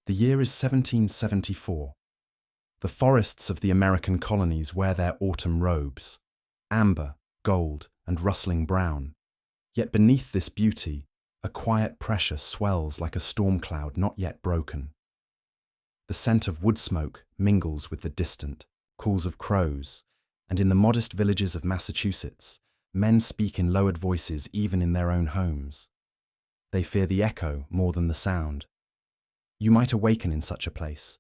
The year is 1774. The forests of the American colonies wear their autumn robes, amber, gold, and rustling brown. Yet beneath this beauty, a quiet pressure swells like a storm cloud not yet broken. The scent of wood smoke mingles with the distant calls of crows, and in the modest villages of Massachusetts, men speak in lowered voices even in their own homes. They fear the echo more than the sound. You might awaken in such a place,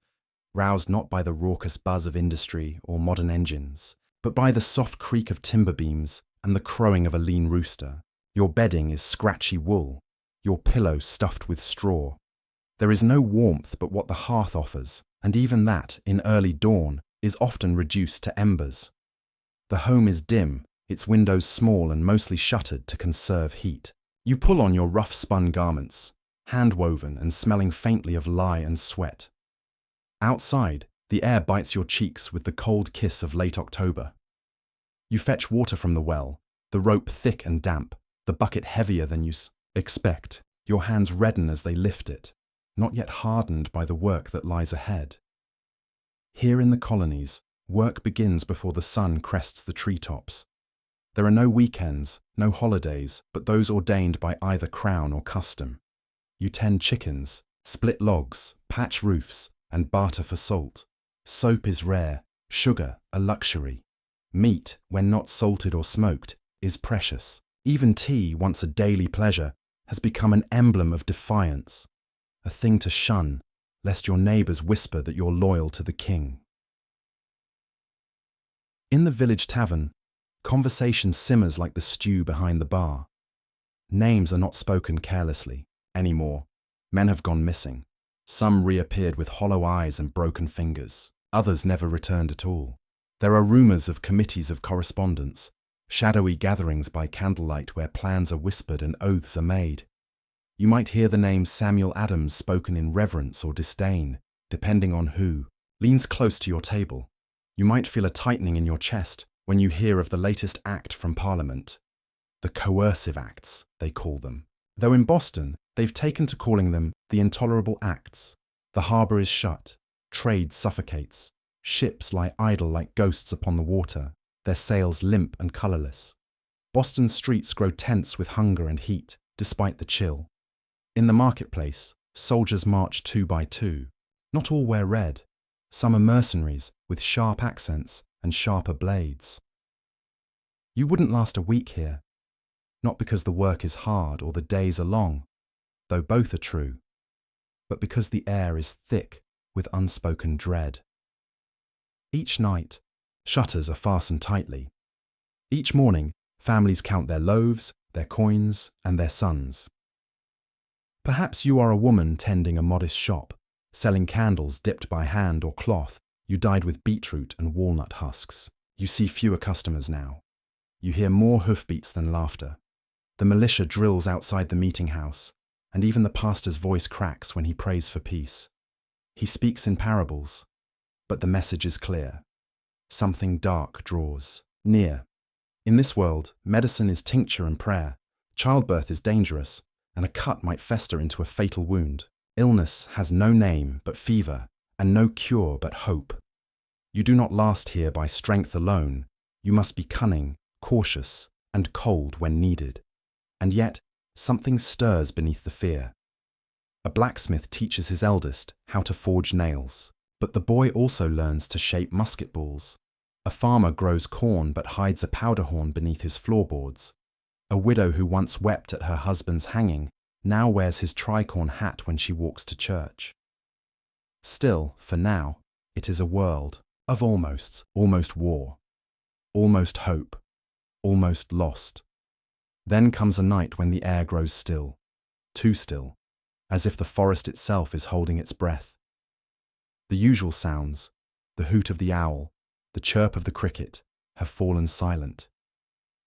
roused not by the raucous buzz of industry or modern engines, but by the soft creak of timber beams and the crowing of a lean rooster. Your bedding is scratchy wool, your pillow stuffed with straw. There is no warmth but what the hearth offers, and even that, in early dawn, is often reduced to embers. The home is dim, its windows small and mostly shuttered to conserve heat. You pull on your rough-spun garments, hand-woven and smelling faintly of lye and sweat. Outside, the air bites your cheeks with the cold kiss of late October. You fetch water from the well, the rope thick and damp, the bucket heavier than you expect. Your hands redden as they lift it, not yet hardened by the work that lies ahead. Here in the colonies, work begins before the sun crests the treetops. There are no weekends, no holidays, but those ordained by either crown or custom. You tend chickens, split logs, patch roofs, and barter for salt. Soap is rare, sugar a luxury. Meat, when not salted or smoked, is precious. Even tea, once a daily pleasure, has become an emblem of defiance, a thing to shun, lest your neighbours whisper that you're loyal to the king. In the village tavern, conversation simmers like the stew behind the bar. Names are not spoken carelessly anymore. Men have gone missing. Some reappeared with hollow eyes and broken fingers. Others never returned at all. There are rumours of committees of correspondence, shadowy gatherings by candlelight where plans are whispered and oaths are made. You might hear the name Samuel Adams spoken in reverence or disdain, depending on who leans close to your table. You might feel a tightening in your chest when you hear of the latest act from Parliament. The coercive acts, they call them. Though in Boston, they've taken to calling them the intolerable acts. The harbour is shut, trade suffocates, ships lie idle like ghosts upon the water, their sails limp and colourless. Boston's streets grow tense with hunger and heat, despite the chill. In the marketplace, soldiers march 2 by 2. Not all wear red. Some are mercenaries with sharp accents and sharper blades. You wouldn't last a week here, not because the work is hard or the days are long, though both are true, but because the air is thick with unspoken dread. Each night, shutters are fastened tightly. Each morning, families count their loaves, their coins, and their sons. Perhaps you are a woman tending a modest shop, selling candles dipped by hand or cloth you dyed with beetroot and walnut husks. You see fewer customers now. You hear more hoofbeats than laughter. The militia drills outside the meeting house, and even the pastor's voice cracks when he prays for peace. He speaks in parables, but the message is clear. Something dark draws near. In this world, medicine is tincture and prayer. Childbirth is dangerous, and a cut might fester into a fatal wound. Illness has no name but fever, and no cure but hope. You do not last here by strength alone. You must be cunning, cautious, and cold when needed. And yet, something stirs beneath the fear. A blacksmith teaches his eldest how to forge nails, but the boy also learns to shape musket balls. A farmer grows corn but hides a powder horn beneath his floorboards. A widow who once wept at her husband's hanging now wears his tricorn hat when she walks to church. Still, for now, it is a world of almost war, almost hope, almost lost. Then comes a night when the air grows still, too still, as if the forest itself is holding its breath. The usual sounds, the hoot of the owl, the chirp of the cricket, have fallen silent.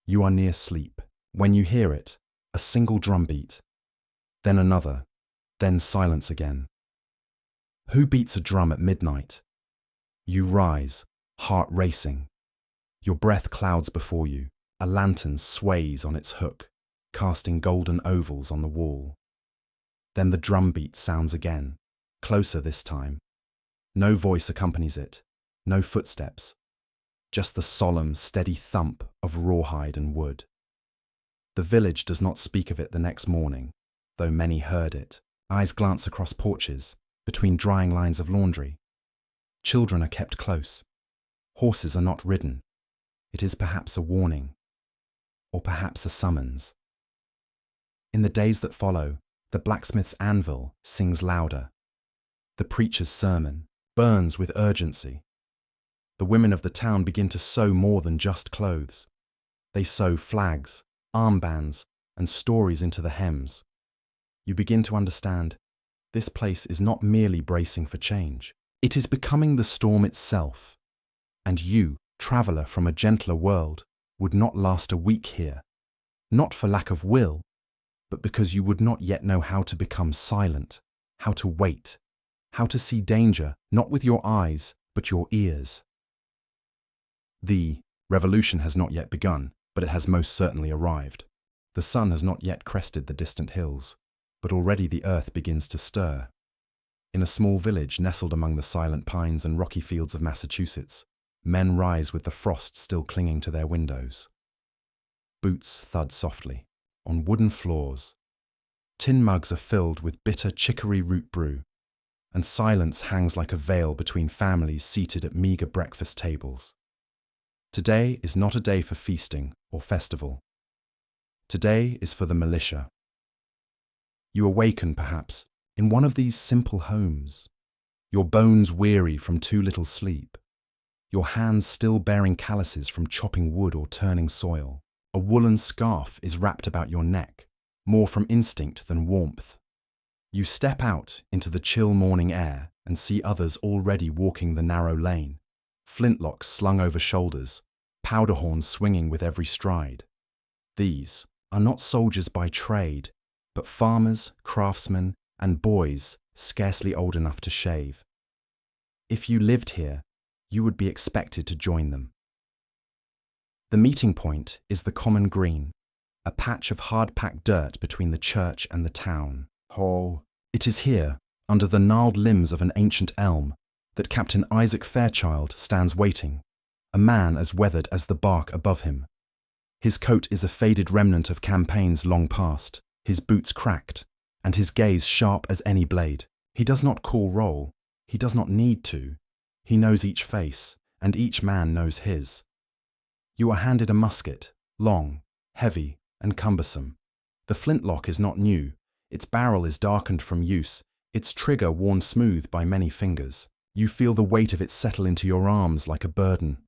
You are near sleep. When you hear it, a single drumbeat, then another, then silence again. Who beats a drum at midnight? You rise, heart racing. Your breath clouds before you. A lantern sways on its hook, casting golden ovals on the wall. Then the drumbeat sounds again, closer this time. No voice accompanies it, no footsteps, just the solemn, steady thump of rawhide and wood. The village does not speak of it the next morning, though many heard it. Eyes glance across porches, between drying lines of laundry. Children are kept close. Horses are not ridden. It is perhaps a warning, or perhaps a summons. In the days that follow, the blacksmith's anvil sings louder. The preacher's sermon burns with urgency. The women of the town begin to sew more than just clothes. They sew flags, armbands, and stories into the hems. You begin to understand this place is not merely bracing for change. It is becoming the storm itself. And you, traveller from a gentler world, would not last a week here, not for lack of will, but because you would not yet know how to become silent, how to wait, how to see danger not with your eyes, but your ears. The revolution has not yet begun, but it has most certainly arrived. The sun has not yet crested the distant hills, but already the earth begins to stir. In a small village nestled among the silent pines and rocky fields of Massachusetts, men rise with the frost still clinging to their windows. Boots thud softly on wooden floors. Tin mugs are filled with bitter chicory root brew, and silence hangs like a veil between families seated at meagre breakfast tables. Today is not a day for feasting or festival. Today is for the militia. You awaken, perhaps, in one of these simple homes, your bones weary from too little sleep, your hands still bearing calluses from chopping wood or turning soil. A woolen scarf is wrapped about your neck, more from instinct than warmth. You step out into the chill morning air and see others already walking the narrow lane, flintlocks slung over shoulders, powder horns swinging with every stride. These are not soldiers by trade, but farmers, craftsmen, and boys scarcely old enough to shave. If you lived here, you would be expected to join them. The meeting point is the common green, a patch of hard-packed dirt between the church and the town. Oh, it is here, under the gnarled limbs of an ancient elm, that Captain Isaac Fairchild stands waiting, a man as weathered as the bark above him. His coat is a faded remnant of campaigns long past, his boots cracked, and his gaze sharp as any blade. He does not call roll, he does not need to. He knows each face, and each man knows his. You are handed a musket, long, heavy, and cumbersome. The flintlock is not new, its barrel is darkened from use, its trigger worn smooth by many fingers. You feel the weight of it settle into your arms like a burden,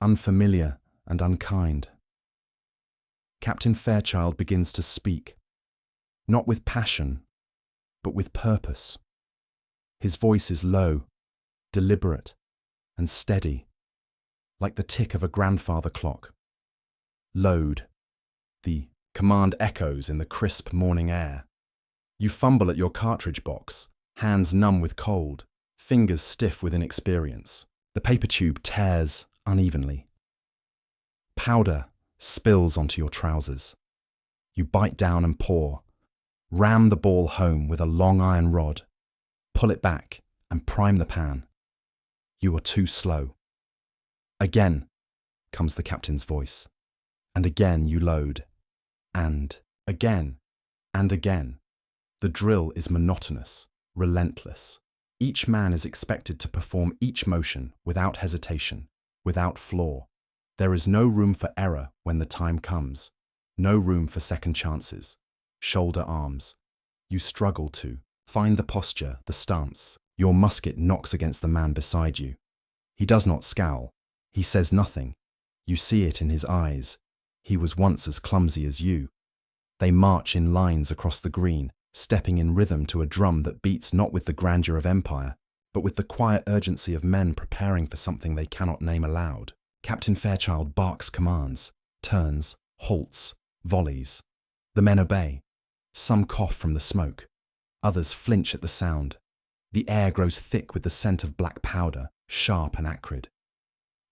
unfamiliar and unkind. Captain Fairchild begins to speak, not with passion, but with purpose. His voice is low, deliberate, and steady, like the tick of a grandfather clock. Load. The command echoes in the crisp morning air. You fumble at your cartridge box, hands numb with cold, fingers stiff with inexperience. The paper tube tears unevenly. Powder spills onto your trousers. You bite down and pour, ram the ball home with a long iron rod, pull it back and prime the pan. You are too slow. Again comes the captain's voice, and again you load, and again, and again. The drill is monotonous, relentless. Each man is expected to perform each motion without hesitation, without flaw. There is no room for error when the time comes, no room for second chances. Shoulder arms. You struggle to find the posture, the stance. Your musket knocks against the man beside you. He does not scowl. He says nothing. You see it in his eyes. He was once as clumsy as you. They march in lines across the green, stepping in rhythm to a drum that beats not with the grandeur of empire, but with the quiet urgency of men preparing for something they cannot name aloud. Captain Fairchild barks commands, turns, halts, volleys. The men obey. Some cough from the smoke. Others flinch at the sound. The air grows thick with the scent of black powder, sharp and acrid.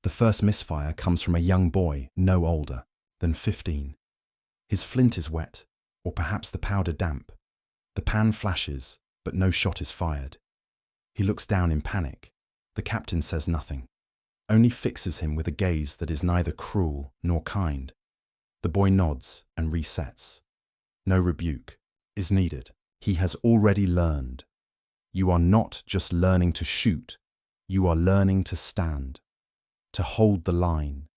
The first misfire comes from a young boy no older than 15. His flint is wet, or perhaps the powder damp. The pan flashes, but no shot is fired. He looks down in panic. The captain says nothing, only fixes him with a gaze that is neither cruel nor kind. The boy nods and resets. No rebuke is needed. He has already learned. You are not just learning to shoot, you are learning to stand, to hold the line,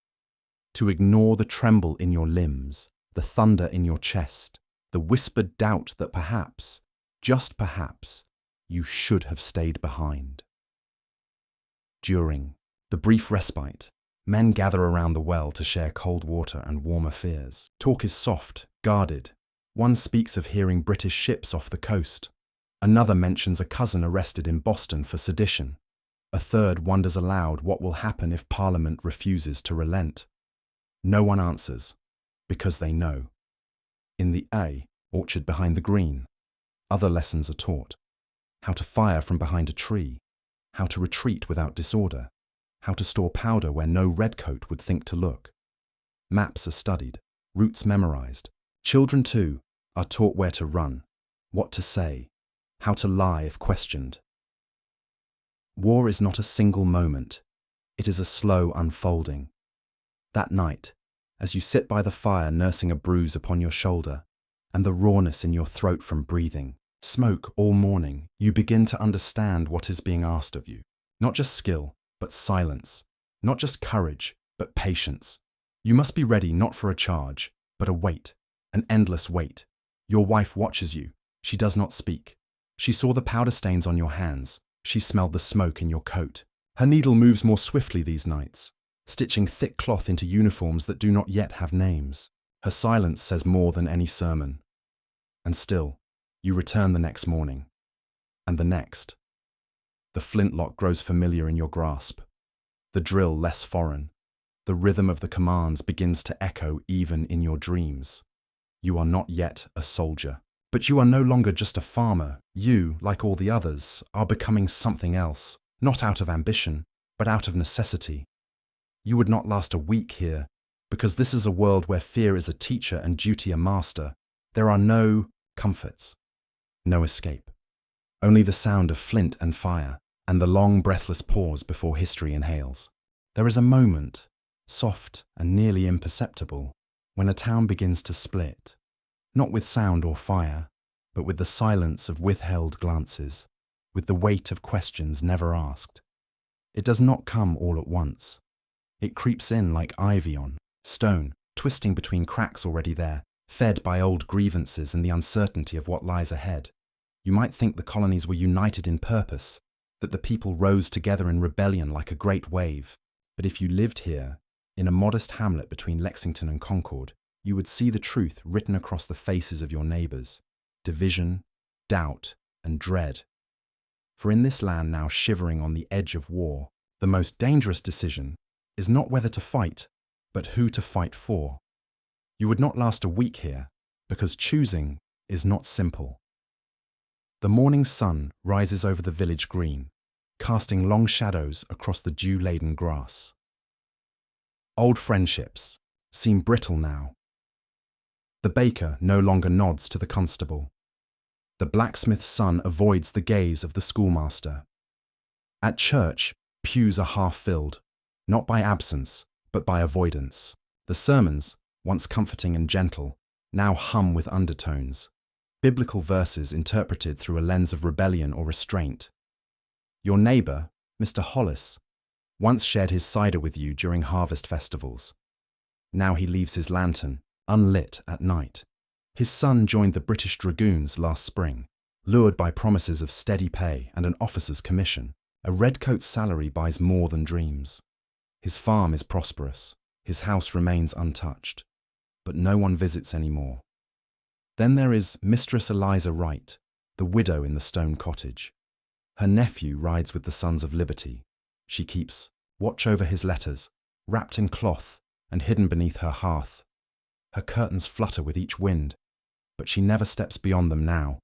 to ignore the tremble in your limbs, the thunder in your chest, the whispered doubt that perhaps, just perhaps, you should have stayed behind. During the brief respite, men gather around the well to share cold water and warmer fears. Talk is soft, guarded. One speaks of hearing British ships off the coast. Another mentions a cousin arrested in Boston for sedition. A third wonders aloud what will happen if Parliament refuses to relent. No one answers, because they know. In the orchard behind the green, other lessons are taught. How to fire from behind a tree, how to retreat without disorder, how to store powder where no redcoat would think to look. Maps are studied, routes memorized. Children, too, are taught where to run, what to say, how to lie if questioned. War is not a single moment. It is a slow unfolding. That night, as you sit by the fire nursing a bruise upon your shoulder and the rawness in your throat from breathing, smoke all morning, you begin to understand what is being asked of you. Not just skill, but silence. Not just courage, but patience. You must be ready not for a charge, but a wait, an endless wait. Your wife watches you. She does not speak. She saw the powder stains on your hands. She smelled the smoke in your coat. Her needle moves more swiftly these nights, stitching thick cloth into uniforms that do not yet have names. Her silence says more than any sermon. And still, you return the next morning, and the next. The flintlock grows familiar in your grasp, the drill less foreign. The rhythm of the commands begins to echo even in your dreams. You are not yet a soldier, but you are no longer just a farmer. You, like all the others, are becoming something else, not out of ambition, but out of necessity. You would not last a week here, because this is a world where fear is a teacher and duty a master. There are no comforts, no escape. Only the sound of flint and fire, and the long breathless pause before history inhales. There is a moment, soft and nearly imperceptible, when a town begins to split, not with sound or fire, but with the silence of withheld glances, with the weight of questions never asked. It does not come all at once. It creeps in like ivy on stone, twisting between cracks already there, fed by old grievances and the uncertainty of what lies ahead. You might think the colonies were united in purpose, that the people rose together in rebellion like a great wave. But if you lived here, in a modest hamlet between Lexington and Concord, you would see the truth written across the faces of your neighbours: division, doubt, and dread. For in this land now shivering on the edge of war, the most dangerous decision is not whether to fight, but who to fight for. You would not last a week here, because choosing is not simple. The morning sun rises over the village green, casting long shadows across the dew-laden grass. Old friendships seem brittle now. The baker no longer nods to the constable. The blacksmith's son avoids the gaze of the schoolmaster. At church, pews are half filled, not by absence, but by avoidance. The sermons, once comforting and gentle, now hum with undertones, biblical verses interpreted through a lens of rebellion or restraint. Your neighbour, Mr. Hollis, once shared his cider with you during harvest festivals. Now he leaves his lantern, unlit at night. His son joined the British Dragoons last spring, lured by promises of steady pay and an officer's commission. A redcoat's salary buys more than dreams. His farm is prosperous. His house remains untouched. But no one visits anymore. Then there is Mistress Eliza Wright, the widow in the stone cottage. Her nephew rides with the Sons of Liberty. She keeps watch over his letters, wrapped in cloth and hidden beneath her hearth. Her curtains flutter with each wind, but she never steps beyond them now.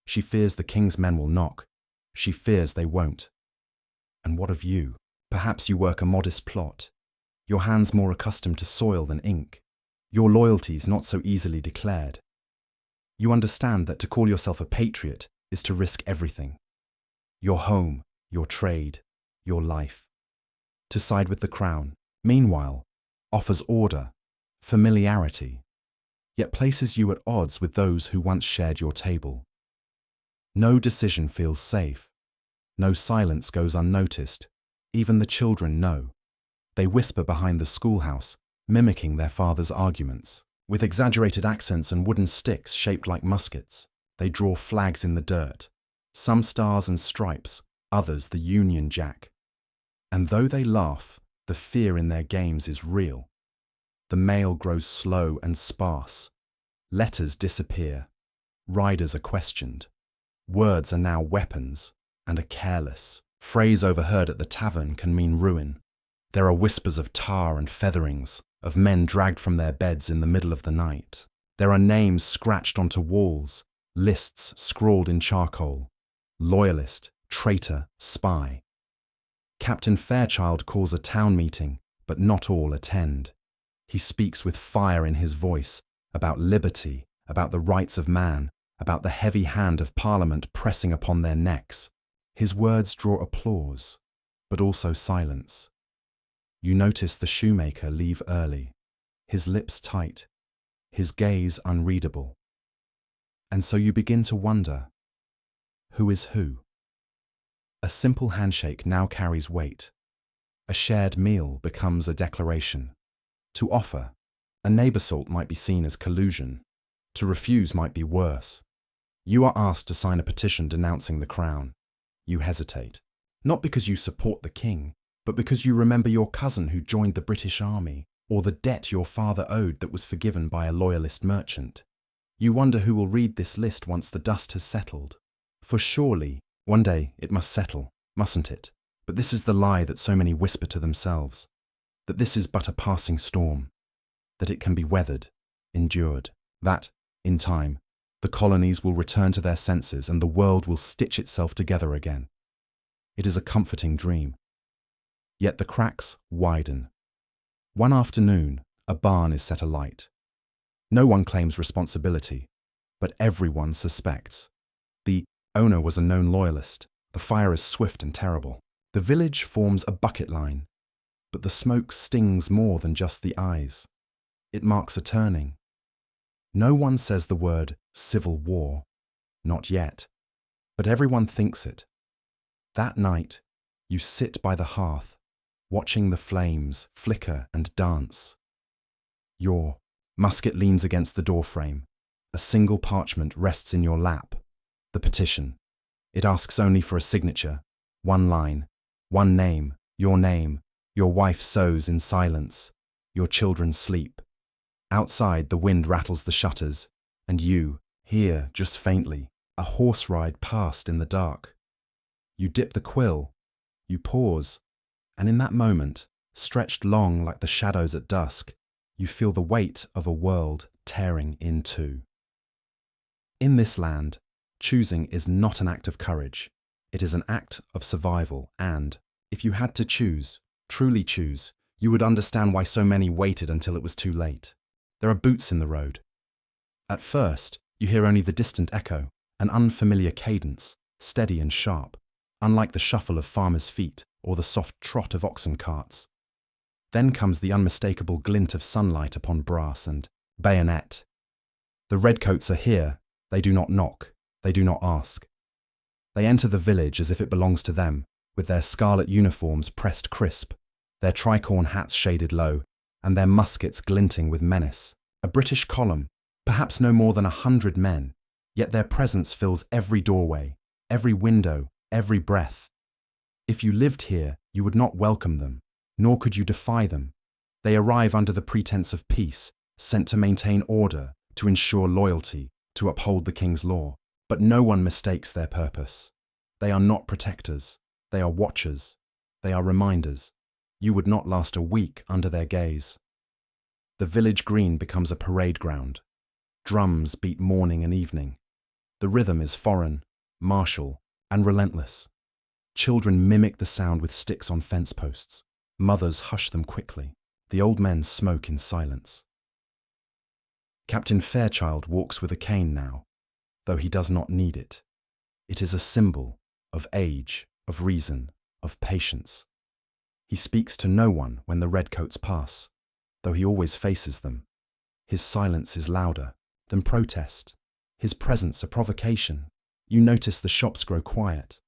She fears the king's men will knock. She fears they won't. And what of you? Perhaps you work a modest plot, your hands more accustomed to soil than ink, your loyalties not so easily declared. You understand that to call yourself a patriot is to risk everything. Your home, your trade, your life. To side with the crown, meanwhile, offers order, familiarity, yet places you at odds with those who once shared your table. No decision feels safe. No silence goes unnoticed. Even the children know. They whisper behind the schoolhouse, mimicking their father's arguments. With exaggerated accents and wooden sticks shaped like muskets, they draw flags in the dirt, some stars and stripes, others the Union Jack. And though they laugh, the fear in their games is real. The mail grows slow and sparse. Letters disappear. Riders are questioned. Words are now weapons, and a careless phrase overheard at the tavern can mean ruin. There are whispers of tar and featherings, of men dragged from their beds in the middle of the night. There are names scratched onto walls, lists scrawled in charcoal. Loyalist, traitor, spy. Captain Fairchild calls a town meeting, but not all attend. He speaks with fire in his voice, about liberty, about the rights of man, about the heavy hand of Parliament pressing upon their necks. His words draw applause, but also silence. You notice the shoemaker leave early, his lips tight, his gaze unreadable. And so you begin to wonder, who is who? A simple handshake now carries weight. A shared meal becomes a declaration. To offer, a neighbour salt might be seen as collusion. To refuse might be worse. You are asked to sign a petition denouncing the crown. You hesitate, not because you support the king, but because you remember your cousin who joined the British Army, or the debt your father owed that was forgiven by a loyalist merchant. You wonder who will read this list once the dust has settled. For surely, one day it must settle, mustn't it? But this is the lie that so many whisper to themselves, that this is but a passing storm, that it can be weathered, endured, that, in time, the colonies will return to their senses and the world will stitch itself together again. It is a comforting dream. Yet the cracks widen. One afternoon, a barn is set alight. No one claims responsibility, but everyone suspects. The owner was a known loyalist. The fire is swift and terrible. The village forms a bucket line, but the smoke stings more than just the eyes. It marks a turning. No one says the word civil war, not yet, but everyone thinks it. That night, you sit by the hearth, watching the flames flicker and dance. Your musket leans against the doorframe. A single parchment rests in your lap. The petition. It asks only for a signature, one line, one name, your wife sews in silence, your children sleep. Outside, the wind rattles the shutters, and you hear, just faintly, a horse ride past in the dark. You dip the quill, you pause, and in that moment, stretched long like the shadows at dusk, you feel the weight of a world tearing in two. In this land, choosing is not an act of courage. It is an act of survival, and, if you had to choose, truly choose, you would understand why so many waited until it was too late. There are boots in the road. At first, you hear only the distant echo, an unfamiliar cadence, steady and sharp, unlike the shuffle of farmers' feet or the soft trot of oxen carts. Then comes the unmistakable glint of sunlight upon brass and bayonet. The redcoats are here. They do not knock. They do not ask. They enter the village as if it belongs to them, with their scarlet uniforms pressed crisp, their tricorn hats shaded low, and their muskets glinting with menace. A British column, perhaps no more than 100 men, yet their presence fills every doorway, every window, every breath. If you lived here, you would not welcome them, nor could you defy them. They arrive under the pretense of peace, sent to maintain order, to ensure loyalty, to uphold the king's law. But no one mistakes their purpose. They are not protectors. They are watchers. They are reminders. You would not last a week under their gaze. The village green becomes a parade ground. Drums beat morning and evening. The rhythm is foreign, martial, and relentless. Children mimic the sound with sticks on fence posts. Mothers hush them quickly. The old men smoke in silence. Captain Fairchild walks with a cane now, though he does not need it. It is a symbol of age of reason, of patience. He speaks to no one when the redcoats pass, though he always faces them. His silence is louder than protest, his presence a provocation. You notice the shops grow quiet.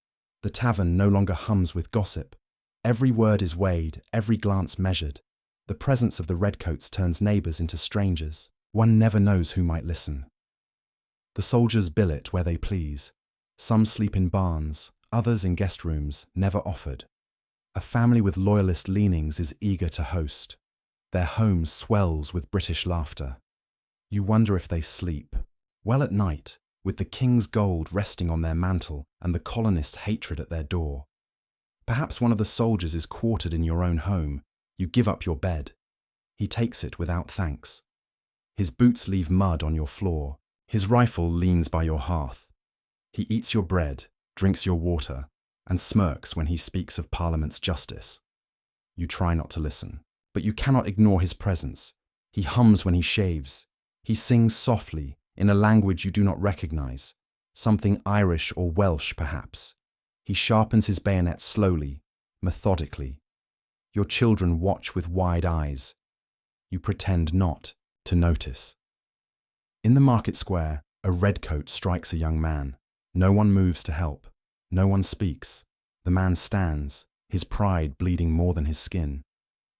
The tavern no longer hums with gossip. Every word is weighed, every glance measured. The presence of the redcoats turns neighbours into strangers. One never knows who might listen. The soldiers billet where they please. Some sleep in barns, others in guest rooms, never offered. A family with loyalist leanings is eager to host. Their home swells with British laughter. You wonder if they sleep. Well at night, with the king's gold resting on their mantle and the colonists' hatred at their door. Perhaps one of the soldiers is quartered in your own home. You give up your bed. He takes it without thanks. His boots leave mud on your floor. His rifle leans by your hearth. He eats your bread, drinks your water, and smirks when he speaks of Parliament's justice. You try not to listen, but you cannot ignore his presence. He hums when he shaves. He sings softly, in a language you do not recognize, something Irish or Welsh perhaps. He sharpens his bayonet slowly, methodically. Your children watch with wide eyes. You pretend not to notice. In the market square, a redcoat strikes a young man. No one moves to help. No one speaks. The man stands, his pride bleeding more than his skin.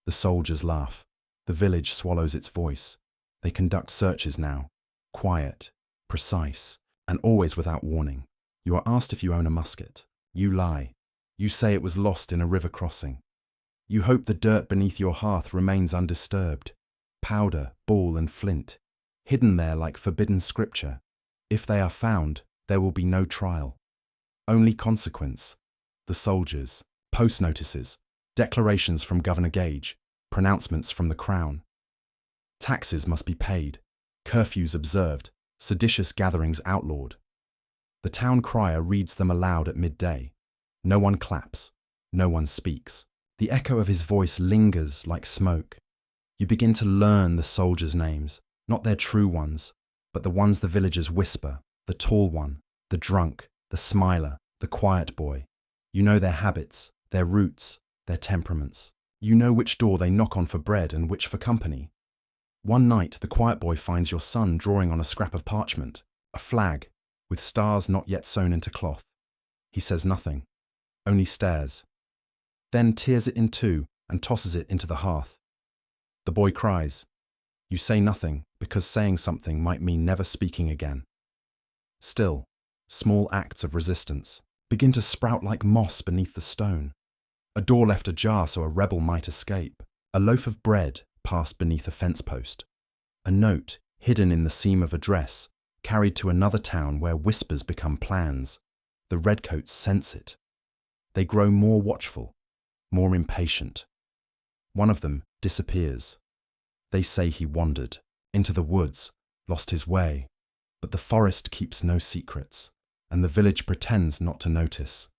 The soldiers laugh. The village swallows its voice. They conduct searches now, quiet, precise, and always without warning. You are asked if you own a musket. You lie. You say it was lost in a river crossing. You hope the dirt beneath your hearth remains undisturbed. Powder, ball, and flint, hidden there like forbidden scripture. If they are found, there will be no trial. Only consequence. The soldiers, post notices, declarations from Governor Gage, pronouncements from the Crown. Taxes must be paid, curfews observed, seditious gatherings outlawed. The town crier reads them aloud at midday. No one claps, no one speaks. The echo of his voice lingers like smoke. You begin to learn the soldiers' names, not their true ones, but the ones the villagers whisper, the tall one, the drunk, the smiler, the quiet boy. You know their habits, their roots, their temperaments. You know which door they knock on for bread and which for company. One night, the quiet boy finds your son drawing on a scrap of parchment, a flag, with stars not yet sewn into cloth. He says nothing, only stares, then tears it in two and tosses it into the hearth. The boy cries. You say nothing, because saying something might mean never speaking again. Still, small acts of resistance begin to sprout like moss beneath the stone. A door left ajar so a rebel might escape. A loaf of bread passed beneath a fence post. A note hidden in the seam of a dress carried to another town where whispers become plans. The redcoats sense it. They grow more watchful, more impatient. One of them disappears. They say he wandered into the woods, lost his way. But the forest keeps no secrets, and the village pretends not to notice.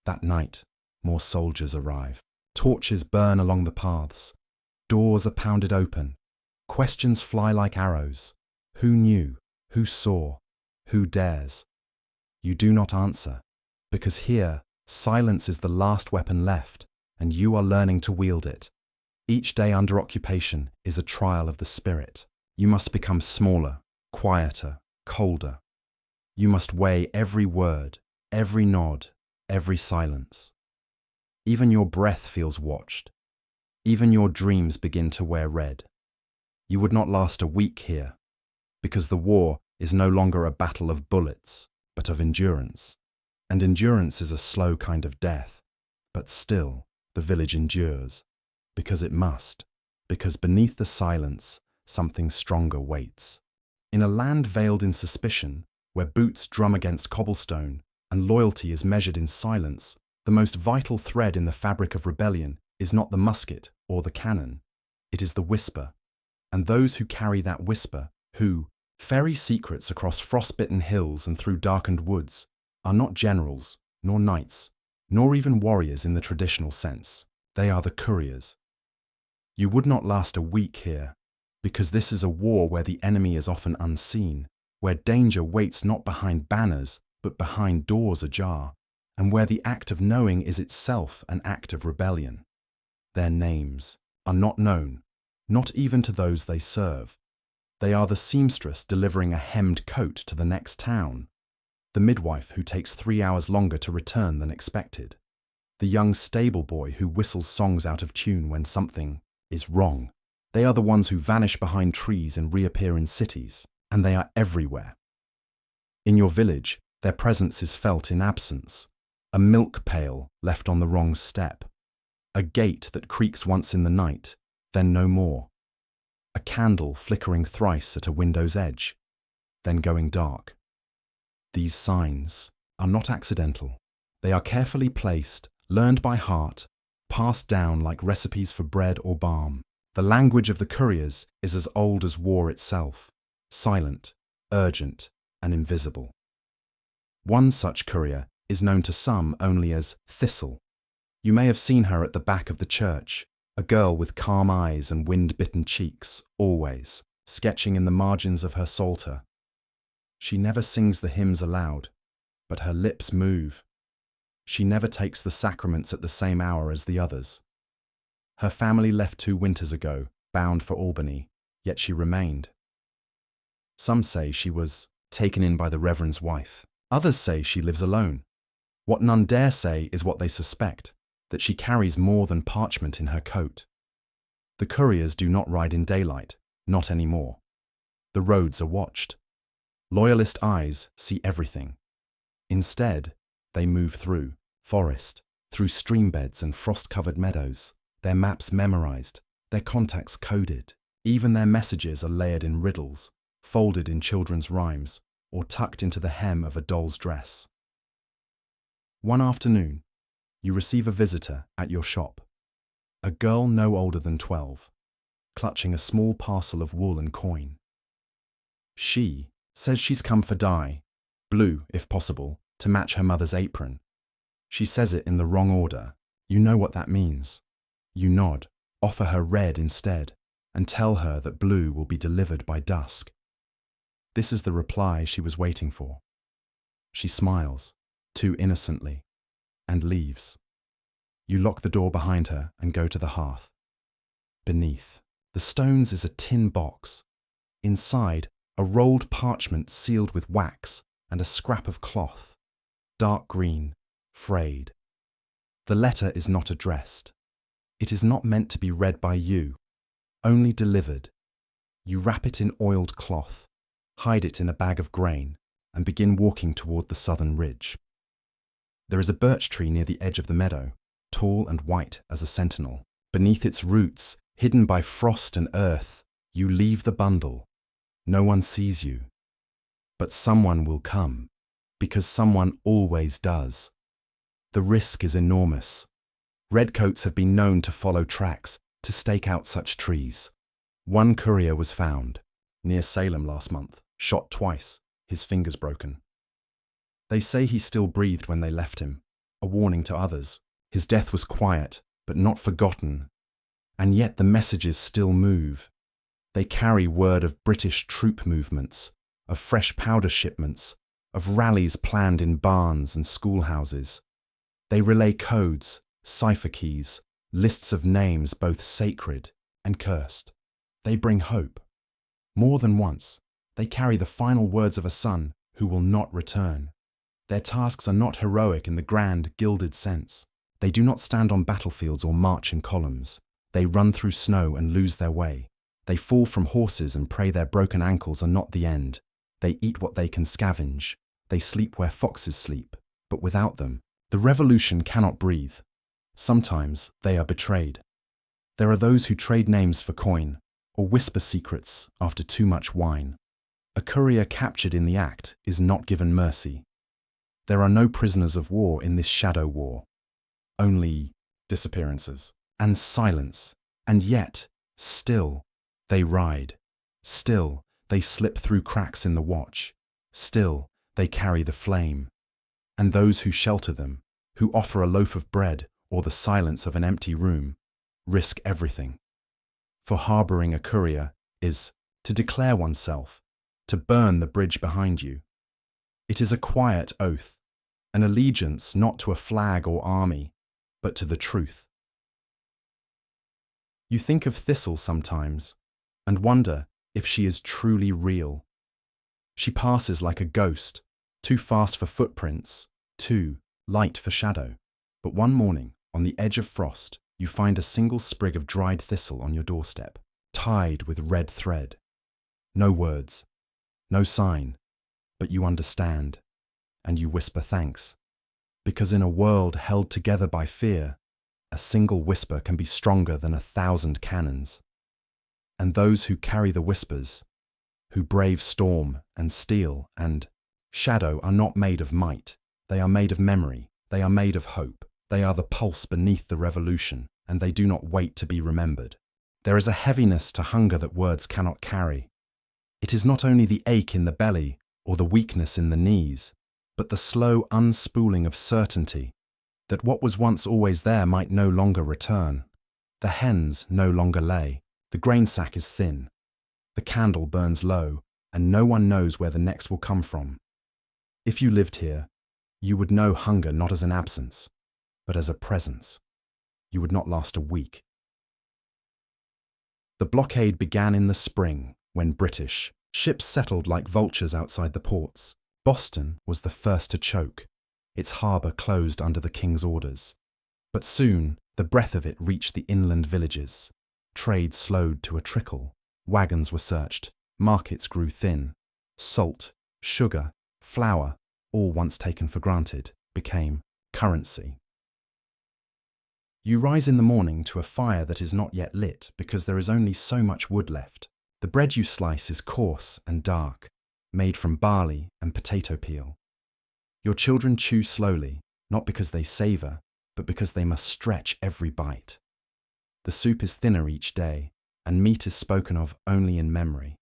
That night, more soldiers arrive. Torches burn along the paths. Doors are pounded open. Questions fly like arrows. Who knew? Who saw? Who dares? You do not answer, because here, silence is the last weapon left, and you are learning to wield it. Each day under occupation is a trial of the spirit. You must become smaller, quieter, colder. You must weigh every word, every nod, every silence. Even your breath feels watched. Even your dreams begin to wear red. You would not last a week here, because the war is no longer a battle of bullets, but of endurance. And endurance is a slow kind of death. But still, the village endures, because it must, because beneath the silence, something stronger waits. In a land veiled in suspicion, where boots drum against cobblestone and loyalty is measured in silence, the most vital thread in the fabric of rebellion is not the musket or the cannon. It is the whisper. And those who carry that whisper, who ferry secrets across frostbitten hills and through darkened woods, are not generals, nor knights, nor even warriors in the traditional sense. They are the couriers. You would not last a week here, because this is a war where the enemy is often unseen, where danger waits not behind banners, but behind doors ajar, and where the act of knowing is itself an act of rebellion. Their names are not known, not even to those they serve. They are the seamstress delivering a hemmed coat to the next town, the midwife who takes 3 hours longer to return than expected, the young stable boy who whistles songs out of tune when something is wrong. They are the ones who vanish behind trees and reappear in cities, and they are everywhere. In your village, their presence is felt in absence, a milk pail left on the wrong step, a gate that creaks once in the night, then no more, a candle flickering thrice at a window's edge, then going dark. These signs are not accidental. They are carefully placed, learned by heart, passed down like recipes for bread or balm. The language of the couriers is as old as war itself, silent, urgent, and invisible. One such courier is known to some only as Thistle. You may have seen her at the back of the church, a girl with calm eyes and wind-bitten cheeks, always, sketching in the margins of her psalter. She never sings the hymns aloud, but her lips move. She never takes the sacraments at the same hour as the others. Her family left 2 winters ago, bound for Albany, yet she remained. Some say she was taken in by the Reverend's wife. Others say she lives alone. What none dare say is what they suspect, that she carries more than parchment in her coat. The couriers do not ride in daylight, not anymore. The roads are watched. Loyalist eyes see everything. Instead, they move through forest, through streambeds and frost-covered meadows, their maps memorized, their contacts coded. Even their messages are layered in riddles, folded in children's rhymes, or tucked into the hem of a doll's dress. One afternoon, you receive a visitor at your shop, a girl no older than 12, clutching a small parcel of wool and coin. She says she's come for dye, blue if possible, to match her mother's apron. She says it in the wrong order. You know what that means. You nod, offer her red instead, and tell her that blue will be delivered by dusk. This is the reply she was waiting for. She smiles, too innocently, and leaves. You lock the door behind her and go to the hearth. Beneath the stones is a tin box. Inside, a rolled parchment sealed with wax and a scrap of cloth, dark green, frayed. The letter is not addressed. It is not meant to be read by you, only delivered. You wrap it in oiled cloth, hide it in a bag of grain, and begin walking toward the southern ridge. There is a birch tree near the edge of the meadow, tall and white as a sentinel. Beneath its roots, hidden by frost and earth, you leave the bundle. No one sees you. But someone will come, because someone always does. The risk is enormous. Redcoats have been known to follow tracks, to stake out such trees. One courier was found, near Salem last month, shot twice, his fingers broken. They say he still breathed when they left him, a warning to others. His death was quiet, but not forgotten. And yet the messages still move. They carry word of British troop movements, of fresh powder shipments, of rallies planned in barns and schoolhouses. They relay codes, cipher keys, lists of names both sacred and cursed. They bring hope. More than once, they carry the final words of a son who will not return. Their tasks are not heroic in the grand, gilded sense. They do not stand on battlefields or march in columns. They run through snow and lose their way. They fall from horses and pray their broken ankles are not the end. They eat what they can scavenge. They sleep where foxes sleep. But without them, the revolution cannot breathe. Sometimes they are betrayed. There are those who trade names for coin, or whisper secrets after too much wine. A courier captured in the act is not given mercy. There are no prisoners of war in this shadow war. Only disappearances and silence. And yet, still, they ride. Still, they slip through cracks in the watch. Still, they carry the flame. And those who shelter them, who offer a loaf of bread or the silence of an empty room, risk everything. For harboring a courier is to declare oneself, to burn the bridge behind you. It is a quiet oath, an allegiance not to a flag or army, but to the truth. You think of Thistle sometimes and wonder if she is truly real. She passes like a ghost, too fast for footprints, too light for shadow. But one morning, on the edge of frost, you find a single sprig of dried thistle on your doorstep, tied with red thread. No words, no sign, but you understand, and you whisper thanks. Because in a world held together by fear, a single whisper can be stronger than 1,000 cannons. And those who carry the whispers, who brave storm and steel and shadow, are not made of might. They are made of memory. They are made of hope. They are the pulse beneath the revolution, and they do not wait to be remembered. There is a heaviness to hunger that words cannot carry. It is not only the ache in the belly or the weakness in the knees, but the slow unspooling of certainty that what was once always there might no longer return. The hens no longer lay. The grain sack is thin. The candle burns low, and no one knows where the next will come from. If you lived here, you would know hunger not as an absence, but as a presence. You would not last a week. The blockade began in the spring, when British ships settled like vultures outside the ports. Boston was the first to choke. Its harbour closed under the King's orders. But soon, the breath of it reached the inland villages. Trade slowed to a trickle. Wagons were searched. Markets grew thin. Salt, sugar, flour, all once taken for granted, became currency. You rise in the morning to a fire that is not yet lit because there is only so much wood left. The bread you slice is coarse and dark, made from barley and potato peel. Your children chew slowly, not because they savour, but because they must stretch every bite. The soup is thinner each day, and meat is spoken of only in memory.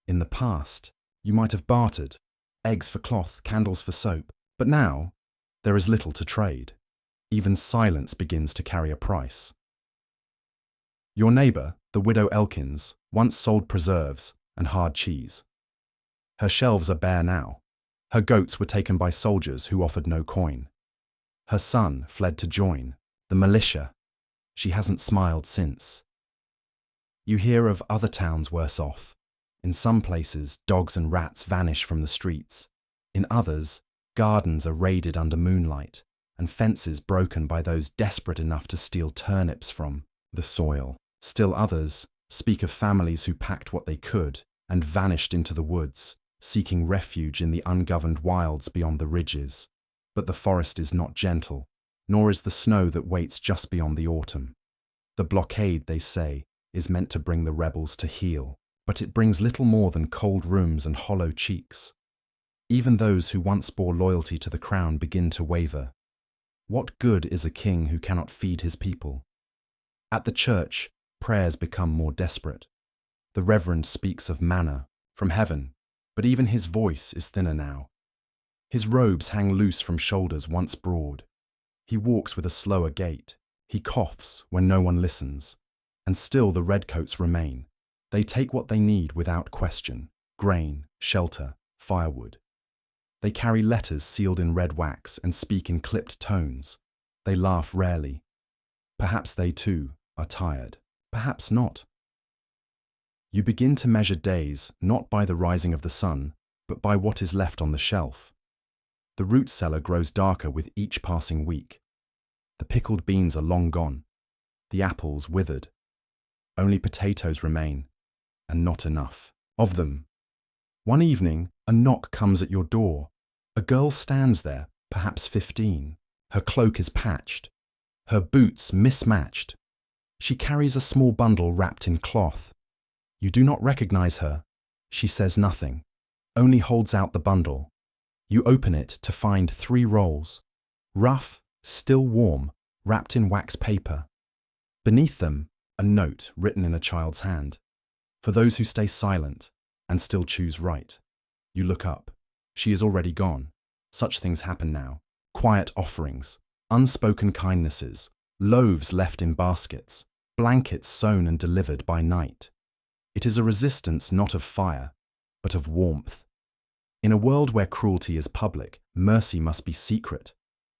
In the past, you might have bartered, eggs for cloth, candles for soap, but now there is little to trade. Even silence begins to carry a price. Your neighbour, the widow Elkins, once sold preserves and hard cheese. Her shelves are bare now. Her goats were taken by soldiers who offered no coin. Her son fled to join the militia. She hasn't smiled since. You hear of other towns worse off. In some places, dogs and rats vanish from the streets. In others, gardens are raided under moonlight, and fences broken by those desperate enough to steal turnips from the soil. Still others speak of families who packed what they could and vanished into the woods, seeking refuge in the ungoverned wilds beyond the ridges. But the forest is not gentle, nor is the snow that waits just beyond the autumn. The blockade, they say, is meant to bring the rebels to heel, but it brings little more than cold rooms and hollow cheeks. Even those who once bore loyalty to the crown begin to waver. What good is a king who cannot feed his people? At the church, prayers become more desperate. The reverend speaks of manna from heaven, but even his voice is thinner now. His robes hang loose from shoulders once broad. He walks with a slower gait. He coughs when no one listens. And still the redcoats remain. They take what they need without question: grain, shelter, firewood. They carry letters sealed in red wax and speak in clipped tones. They laugh rarely. Perhaps they too are tired. Perhaps not. You begin to measure days not by the rising of the sun, but by what is left on the shelf. The root cellar grows darker with each passing week. The pickled beans are long gone. The apples withered. Only potatoes remain, and not enough of them. One evening, a knock comes at your door. A girl stands there, perhaps 15. Her cloak is patched, her boots mismatched. She carries a small bundle wrapped in cloth. You do not recognize her. She says nothing, only holds out the bundle. You open it to find 3 rolls, rough, still warm, wrapped in wax paper. Beneath them, a note written in a child's hand. For those who stay silent and still choose right. You look up. She is already gone. Such things happen now. Quiet offerings, unspoken kindnesses, loaves left in baskets, blankets sewn and delivered by night. It is a resistance not of fire, but of warmth. In a world where cruelty is public, mercy must be secret.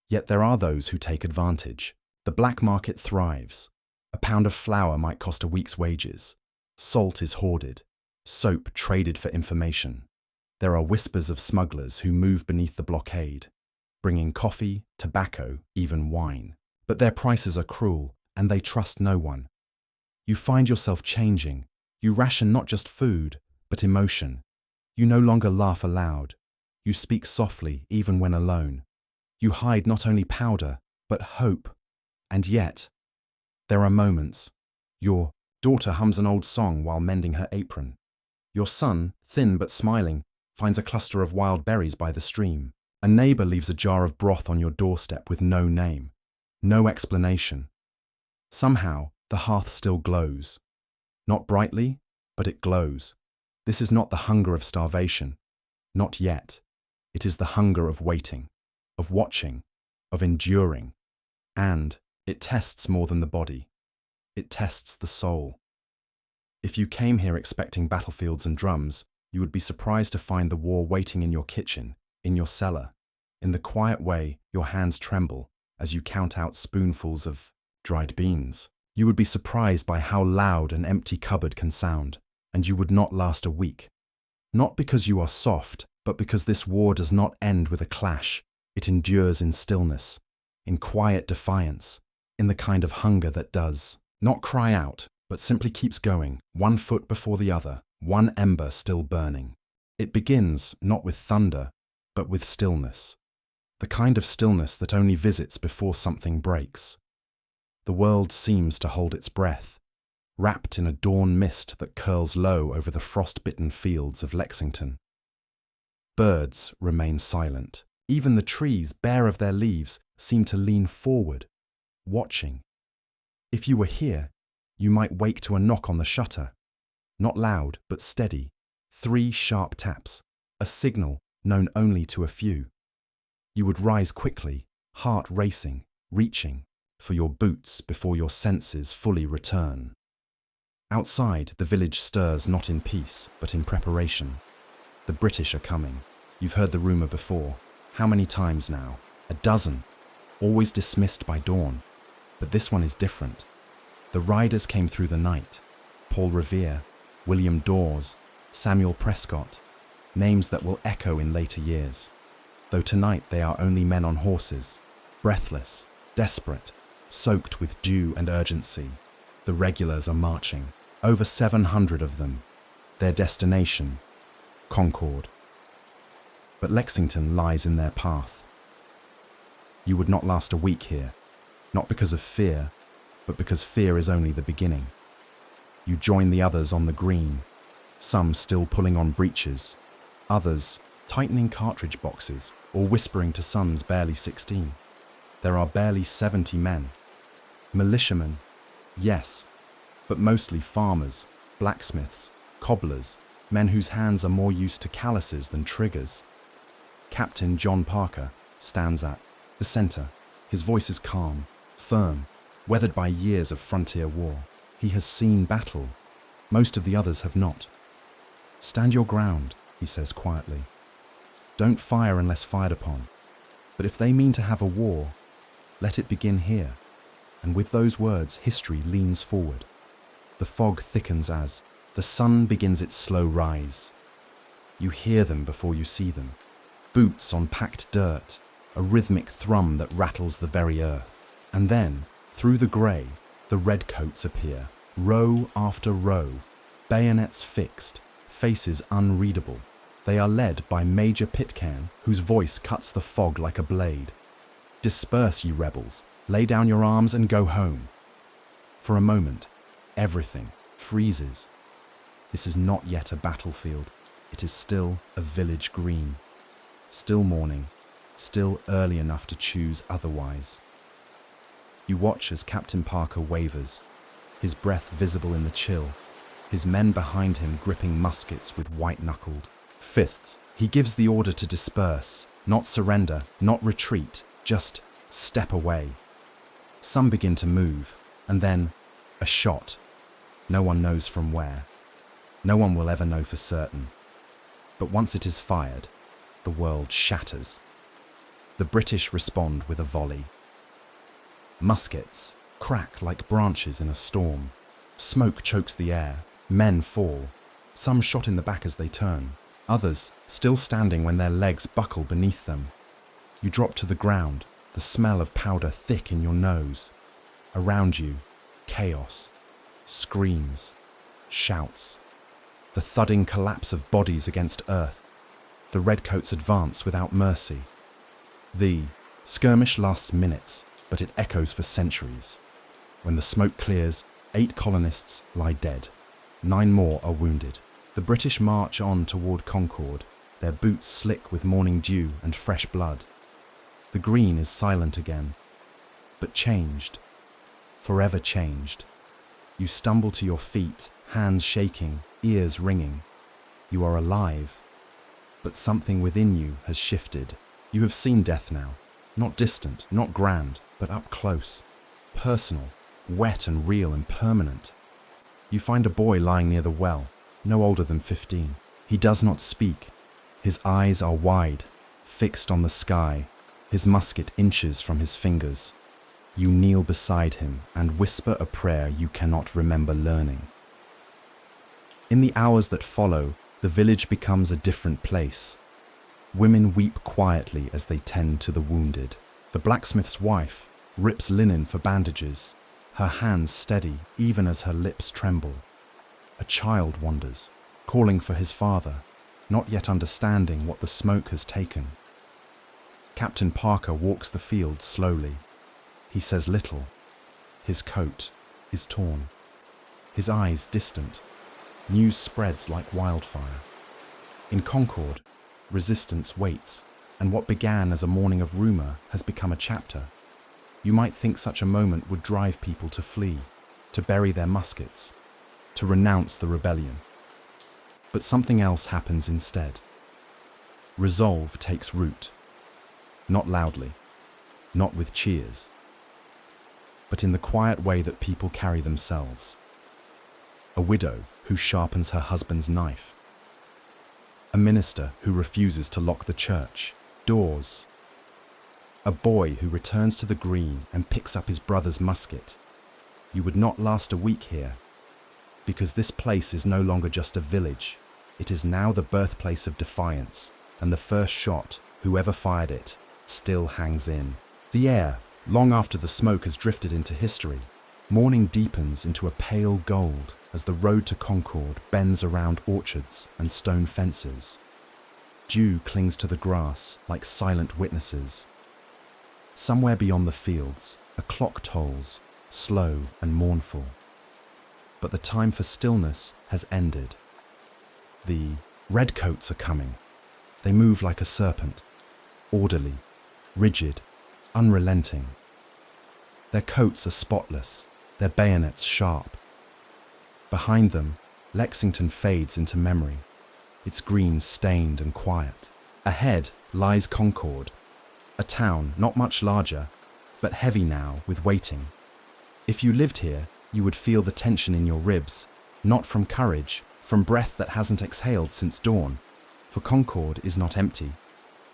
Yet there are those who take advantage. The black market thrives. A pound of flour might cost a week's wages. Salt is hoarded. Soap traded for information. There are whispers of smugglers who move beneath the blockade, bringing coffee, tobacco, even wine. But their prices are cruel, and they trust no one. You find yourself changing. You ration not just food, but emotion. You no longer laugh aloud. You speak softly, even when alone. You hide not only powder, but hope. And yet, there are moments. Your daughter hums an old song while mending her apron. Your son, thin but smiling, finds a cluster of wild berries by the stream. A neighbor leaves a jar of broth on your doorstep with no name, no explanation. Somehow, the hearth still glows. Not brightly, but it glows. This is not the hunger of starvation. Not yet. It is the hunger of waiting, of watching, of enduring. And it tests more than the body. It tests the soul. If you came here expecting battlefields and drums, you would be surprised to find the war waiting in your kitchen, in your cellar. In the quiet way, your hands tremble as you count out spoonfuls of dried beans. You would be surprised by how loud an empty cupboard can sound, and you would not last a week. Not because you are soft, but because this war does not end with a clash. It endures in stillness, in quiet defiance, in the kind of hunger that does not cry out, but simply keeps going, one foot before the other, one ember still burning. It begins not with thunder, but with stillness. The kind of stillness that only visits before something breaks. The world seems to hold its breath, wrapped in a dawn mist that curls low over the frostbitten fields of Lexington. Birds remain silent. Even the trees, bare of their leaves, seem to lean forward, watching. If you were here, you might wake to a knock on the shutter. Not loud, but steady. 3 sharp taps, a signal known only to a few. You would rise quickly, heart racing, reaching for your boots before your senses fully return. Outside, the village stirs not in peace, but in preparation. The British are coming. You've heard the rumour before. How many times now? 12. Always dismissed by dawn. But this one is different. The riders came through the night. Paul Revere, William Dawes, Samuel Prescott. Names that will echo in later years. Though tonight they are only men on horses, breathless, desperate, soaked with dew and urgency. The regulars are marching, over 700 of them. Their destination, Concord. But Lexington lies in their path. You would not last a week here, not because of fear, but because fear is only the beginning. You join the others on the green, some still pulling on breeches, others tightening cartridge boxes or whispering to sons barely 16. There are barely 70 men. Militiamen, yes, but mostly farmers, blacksmiths, cobblers, men whose hands are more used to calluses than triggers. Captain John Parker stands at the center. His voice is calm, firm, weathered by years of frontier war. He has seen battle. Most of the others have not. Stand your ground, he says quietly. Don't fire unless fired upon. But if they mean to have a war, let it begin here. And with those words, history leans forward. The fog thickens as the sun begins its slow rise. You hear them before you see them. Boots on packed dirt, a rhythmic thrum that rattles the very earth. And then, through the grey, the redcoats appear, row after row, bayonets fixed, faces unreadable. They are led by Major Pitcairn, whose voice cuts the fog like a blade. Disperse, ye rebels, lay down your arms and go home. For a moment, everything freezes. This is not yet a battlefield. It is still a village green. Still morning, still early enough to choose otherwise. You watch as Captain Parker wavers, his breath visible in the chill, his men behind him gripping muskets with white-knuckled fists. He gives the order to disperse, not surrender, not retreat, just step away. Some begin to move, and then a shot. No one knows from where. No one will ever know for certain. But once it is fired, The world shatters. The British respond with a volley. Muskets crack like branches in a storm. Smoke chokes the air. Men fall. Some shot in the back as they turn. Others still standing when their legs buckle beneath them. You drop to the ground, the smell of powder thick in your nose. Around you, chaos. Screams. Shouts. The thudding collapse of bodies against earth. The redcoats advance without mercy. The skirmish lasts minutes, but it echoes for centuries. When the smoke clears, 8 colonists lie dead. 9 more are wounded. The British march on toward Concord, their boots slick with morning dew and fresh blood. The green is silent again, but changed. Forever changed. You stumble to your feet, hands shaking, ears ringing. You are alive, but something within you has shifted. You have seen death now, not distant, not grand, but up close, personal, wet and real and permanent. You find a boy lying near the well, no older than 15. He does not speak. His eyes are wide, fixed on the sky, his musket inches from his fingers. You kneel beside him and whisper a prayer you cannot remember learning. In the hours that follow, the village becomes a different place. Women weep quietly as they tend to the wounded. The blacksmith's wife rips linen for bandages, her hands steady even as her lips tremble. A child wanders, calling for his father, not yet understanding what the smoke has taken. Captain Parker walks the field slowly. He says little. His coat is torn. His eyes distant. News spreads like wildfire. In Concord, resistance waits, and what began as a morning of rumor has become a chapter. You might think such a moment would drive people to flee, to bury their muskets, to renounce the rebellion. But something else happens instead. Resolve takes root. Not loudly, not with cheers, but in the quiet way that people carry themselves. A widow who sharpens her husband's knife. A minister who refuses to lock the church doors. A boy who returns to the green and picks up his brother's musket. You would not last a week here, because this place is no longer just a village. It is now the birthplace of defiance, and the first shot, whoever fired it, still hangs in. The air, long after the smoke has drifted into history, morning deepens into a pale gold as the road to Concord bends around orchards and stone fences. Dew clings to the grass like silent witnesses. Somewhere beyond the fields, a clock tolls, slow and mournful. But the time for stillness has ended. The redcoats are coming. They move like a serpent, orderly, rigid, unrelenting. Their coats are spotless, their bayonets sharp. Behind them, Lexington fades into memory, its green stained and quiet. Ahead lies Concord, a town not much larger, but heavy now with waiting. If you lived here, you would feel the tension in your ribs, not from courage, from breath that hasn't exhaled since dawn. For Concord is not empty.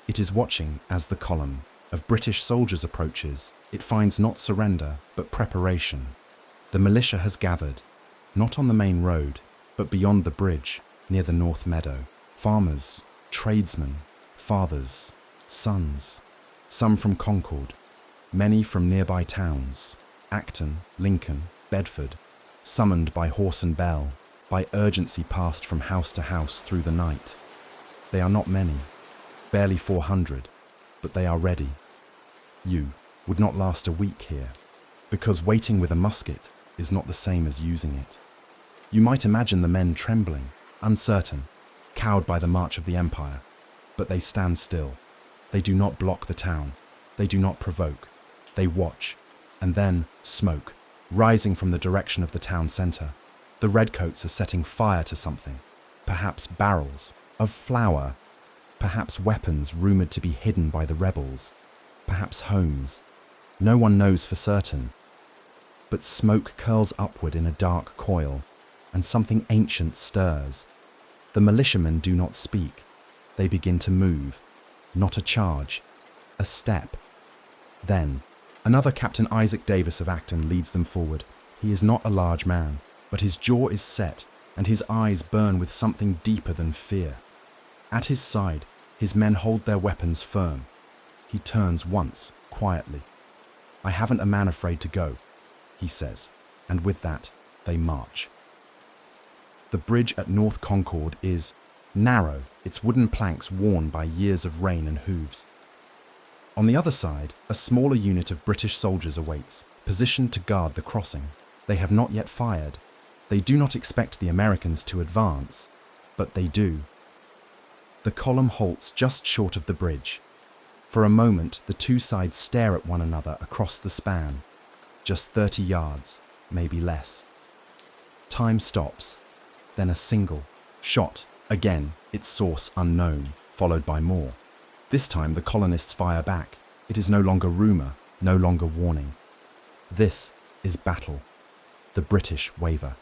It is watching as the column of British soldiers approaches. It finds not surrender, but preparation. The militia has gathered, not on the main road, but beyond the bridge, near the North Meadow. Farmers, tradesmen, fathers, sons, some from Concord, many from nearby towns, Acton, Lincoln, Bedford, summoned by horse and bell, by urgency passed from house to house through the night. They are not many, barely 400, but they are ready. You would not last a week here, because waiting with a musket is not the same as using it. You might imagine the men trembling, uncertain, cowed by the march of the Empire, but they stand still. They do not block the town. They do not provoke. They watch, and then smoke, rising from the direction of the town centre. The redcoats are setting fire to something, perhaps barrels of flour, perhaps weapons rumoured to be hidden by the rebels, perhaps homes. No one knows for certain. But smoke curls upward in a dark coil, and something ancient stirs. The militiamen do not speak. They begin to move, not a charge, a step. Then, another Captain Isaac Davis of Acton leads them forward. He is not a large man, but his jaw is set, and his eyes burn with something deeper than fear. At his side, his men hold their weapons firm. He turns once, quietly. "I haven't a man afraid to go," he says, and with that, they march. The bridge at North Concord is narrow, its wooden planks worn by years of rain and hooves. On the other side, a smaller unit of British soldiers awaits, positioned to guard the crossing. They have not yet fired. They do not expect the Americans to advance, but they do. The column halts just short of the bridge. For a moment, the two sides stare at one another across the span. Just 30 yards, maybe less. Time stops. Then a single shot, again, its source unknown, followed by more. This time the colonists fire back. It is no longer rumour, no longer warning. This is battle. The British waver.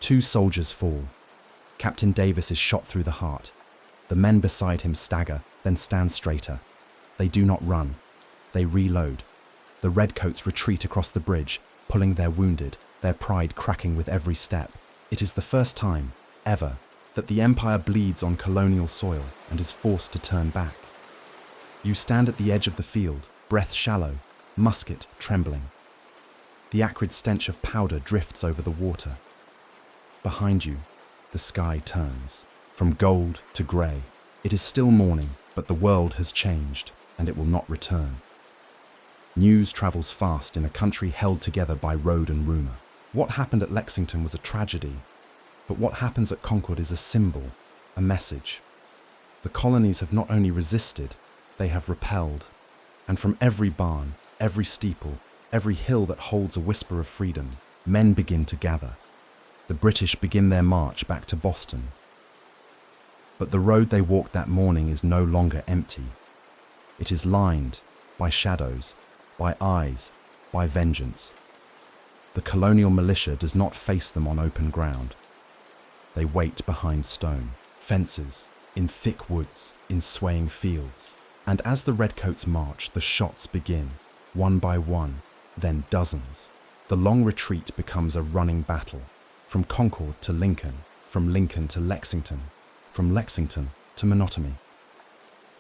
2 soldiers fall. Captain Davis is shot through the heart. The men beside him stagger, then stand straighter. They do not run. They reload. The redcoats retreat across the bridge, pulling their wounded, their pride cracking with every step. It is the first time, ever, that the Empire bleeds on colonial soil and is forced to turn back. You stand at the edge of the field, breath shallow, musket trembling. The acrid stench of powder drifts over the water. Behind you, the sky turns, from gold to grey. It is still morning, but the world has changed, and it will not return. News travels fast in a country held together by road and rumour. What happened at Lexington was a tragedy, but what happens at Concord is a symbol, a message. The colonies have not only resisted, they have repelled. And from every barn, every steeple, every hill that holds a whisper of freedom, men begin to gather. The British begin their march back to Boston. But the road they walked that morning is no longer empty. It is lined by shadows, by eyes, by vengeance. The colonial militia does not face them on open ground. They wait behind stone, fences, in thick woods, in swaying fields. And as the redcoats march, the shots begin, one by one, then dozens. The long retreat becomes a running battle, from Concord to Lincoln, from Lincoln to Lexington, from Lexington to Monotony.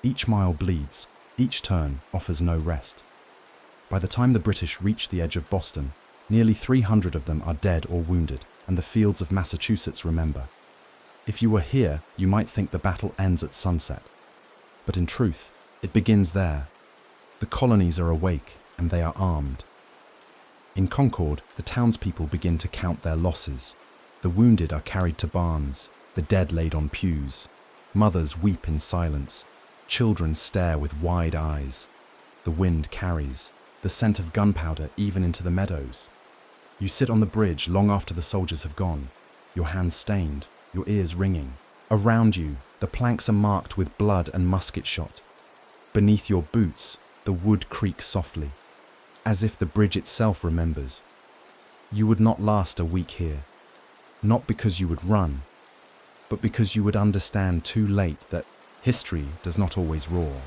Each mile bleeds, each turn offers no rest. By the time the British reach the edge of Boston, nearly 300 of them are dead or wounded, and the fields of Massachusetts remember. If you were here, you might think the battle ends at sunset. But in truth, it begins there. The colonies are awake, and they are armed. In Concord, the townspeople begin to count their losses. The wounded are carried to barns, the dead laid on pews. Mothers weep in silence. Children stare with wide eyes. The wind carries, the scent of gunpowder even into the meadows. You sit on the bridge long after the soldiers have gone, your hands stained, your ears ringing. Around you, the planks are marked with blood and musket shot. Beneath your boots, the wood creaks softly, as if the bridge itself remembers. You would not last a week here, not because you would run, but because you would understand too late that history does not always roar.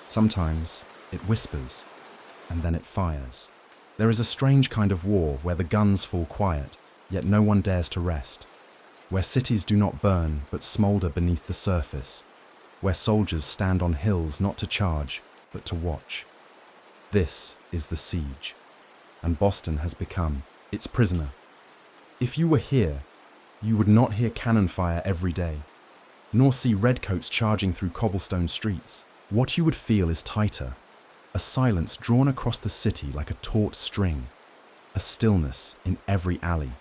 Sometimes it whispers, and then it fires. There is a strange kind of war where the guns fall quiet, yet no one dares to rest. Where cities do not burn, but smoulder beneath the surface. Where soldiers stand on hills not to charge, but to watch. This is the siege, and Boston has become its prisoner. If you were here, you would not hear cannon fire every day, nor see redcoats charging through cobblestone streets. What you would feel is tighter, a silence drawn across the city like a taut string, a stillness in every alley,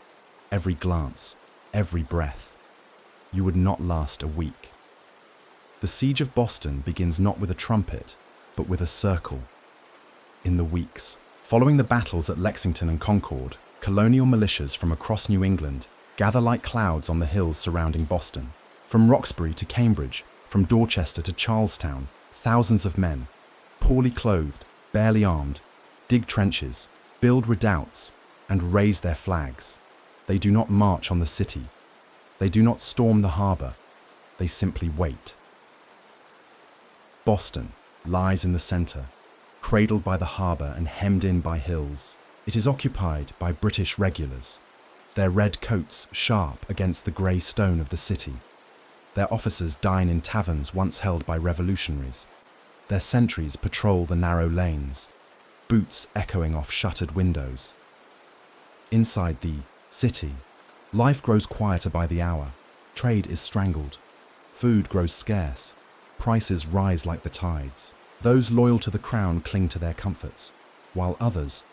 every glance, every breath. You would not last a week. The siege of Boston begins not with a trumpet, but with a circle. In the weeks following the battles at Lexington and Concord, colonial militias from across New England gather like clouds on the hills surrounding Boston. From Roxbury to Cambridge, from Dorchester to Charlestown, thousands of men, poorly clothed, barely armed, dig trenches, build redoubts, and raise their flags. They do not march on the city. They do not storm the harbour. They simply wait. Boston lies in the center, cradled by the harbor and hemmed in by hills. It is occupied by British regulars, their red coats sharp against the grey stone of the city. Their officers dine in taverns once held by revolutionaries. Their sentries patrol the narrow lanes, boots echoing off shuttered windows. Inside the city, life grows quieter by the hour. Trade is strangled. Food grows scarce. Prices rise like the tides. Those loyal to the crown cling to their comforts, while others,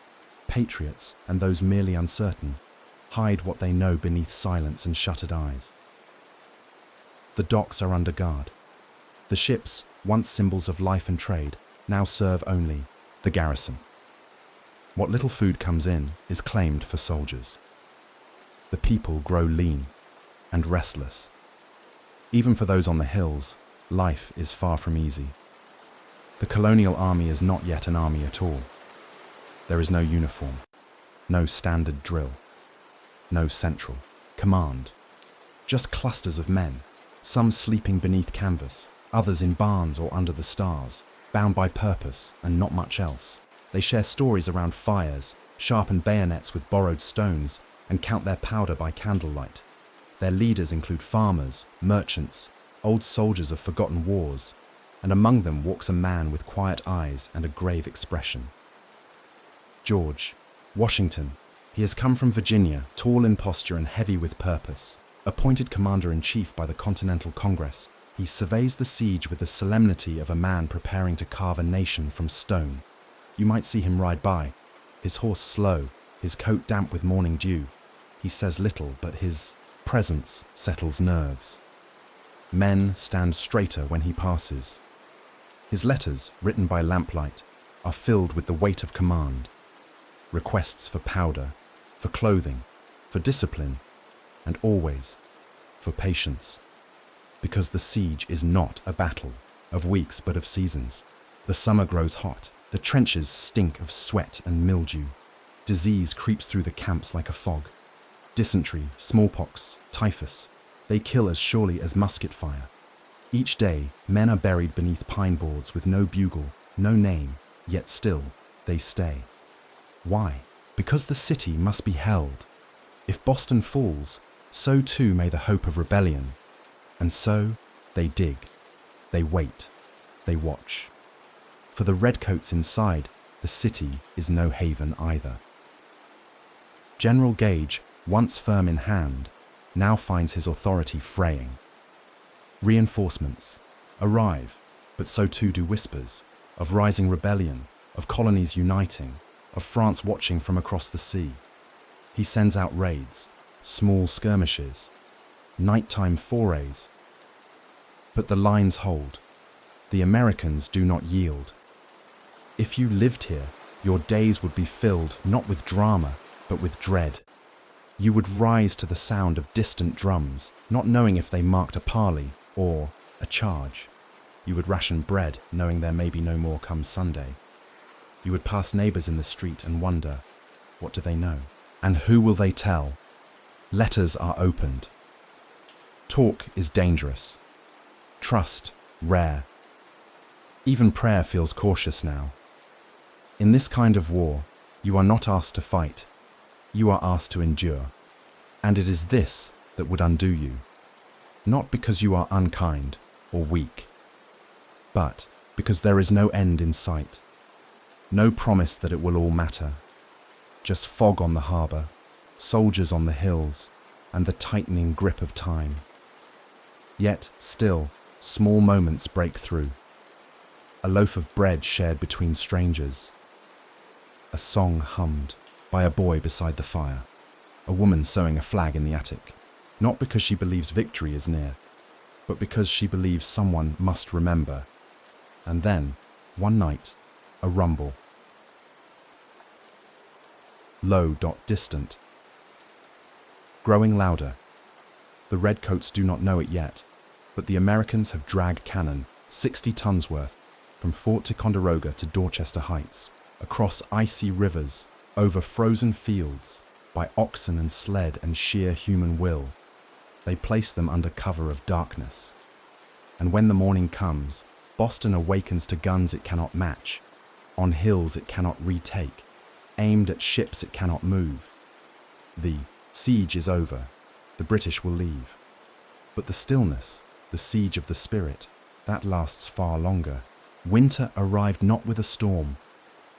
patriots and those merely uncertain, hide what they know beneath silence and shuttered eyes. The docks are under guard. The ships, once symbols of life and trade, now serve only the garrison. What little food comes in is claimed for soldiers. The people grow lean and restless. Even for those on the hills, life is far from easy. The colonial army is not yet an army at all. There is no uniform, no standard drill, no central command. Just clusters of men, some sleeping beneath canvas, others in barns or under the stars, bound by purpose and not much else. They share stories around fires, sharpen bayonets with borrowed stones, and count their powder by candlelight. Their leaders include farmers, merchants, old soldiers of forgotten wars, and among them walks a man with quiet eyes and a grave expression. George Washington. He has come from Virginia, tall in posture and heavy with purpose. Appointed commander-in-chief by the Continental Congress, he surveys the siege with the solemnity of a man preparing to carve a nation from stone. You might see him ride by, his horse slow, his coat damp with morning dew. He says little, but his presence settles nerves. Men stand straighter when he passes. His letters, written by lamplight, are filled with the weight of command. Requests for powder, for clothing, for discipline, and always for patience. Because the siege is not a battle of weeks but of seasons. The summer grows hot. The trenches stink of sweat and mildew. Disease creeps through the camps like a fog. Dysentery, smallpox, typhus, they kill as surely as musket fire. Each day, men are buried beneath pine boards with no bugle, no name, yet still they stay. Why? Because the city must be held. If Boston falls, so too may the hope of rebellion. And so they dig, they wait, they watch. For the redcoats inside, the city is no haven either. General Gage, once firm in hand, now finds his authority fraying. Reinforcements arrive, but so too do whispers of rising rebellion, of colonies uniting, of France watching from across the sea. He sends out raids, small skirmishes, nighttime forays. But the lines hold. The Americans do not yield. If you lived here, your days would be filled not with drama, but with dread. You would rise to the sound of distant drums, not knowing if they marked a parley or a charge. You would ration bread, knowing there may be no more come Sunday. You would pass neighbors in the street and wonder, what do they know? And who will they tell? Letters are opened. Talk is dangerous. Trust, rare. Even prayer feels cautious now. In this kind of war, you are not asked to fight. You are asked to endure. And it is this that would undo you. Not because you are unkind or weak, but because there is no end in sight. No promise that it will all matter. Just fog on the harbor, soldiers on the hills, and the tightening grip of time. Yet, still, small moments break through. A loaf of bread shared between strangers. A song hummed by a boy beside the fire. A woman sewing a flag in the attic. Not because she believes victory is near, but because she believes someone must remember. And then, one night, a rumble. Low, distant. Growing louder. The redcoats do not know it yet, but the Americans have dragged cannon, 60 tons worth, from Fort Ticonderoga to Dorchester Heights, across icy rivers, over frozen fields, by oxen and sled and sheer human will. They place them under cover of darkness. And when the morning comes, Boston awakens to guns it cannot match, on hills it cannot retake, aimed at ships it cannot move. The siege is over. The British will leave. But the stillness, the siege of the spirit, that lasts far longer. Winter arrived not with a storm,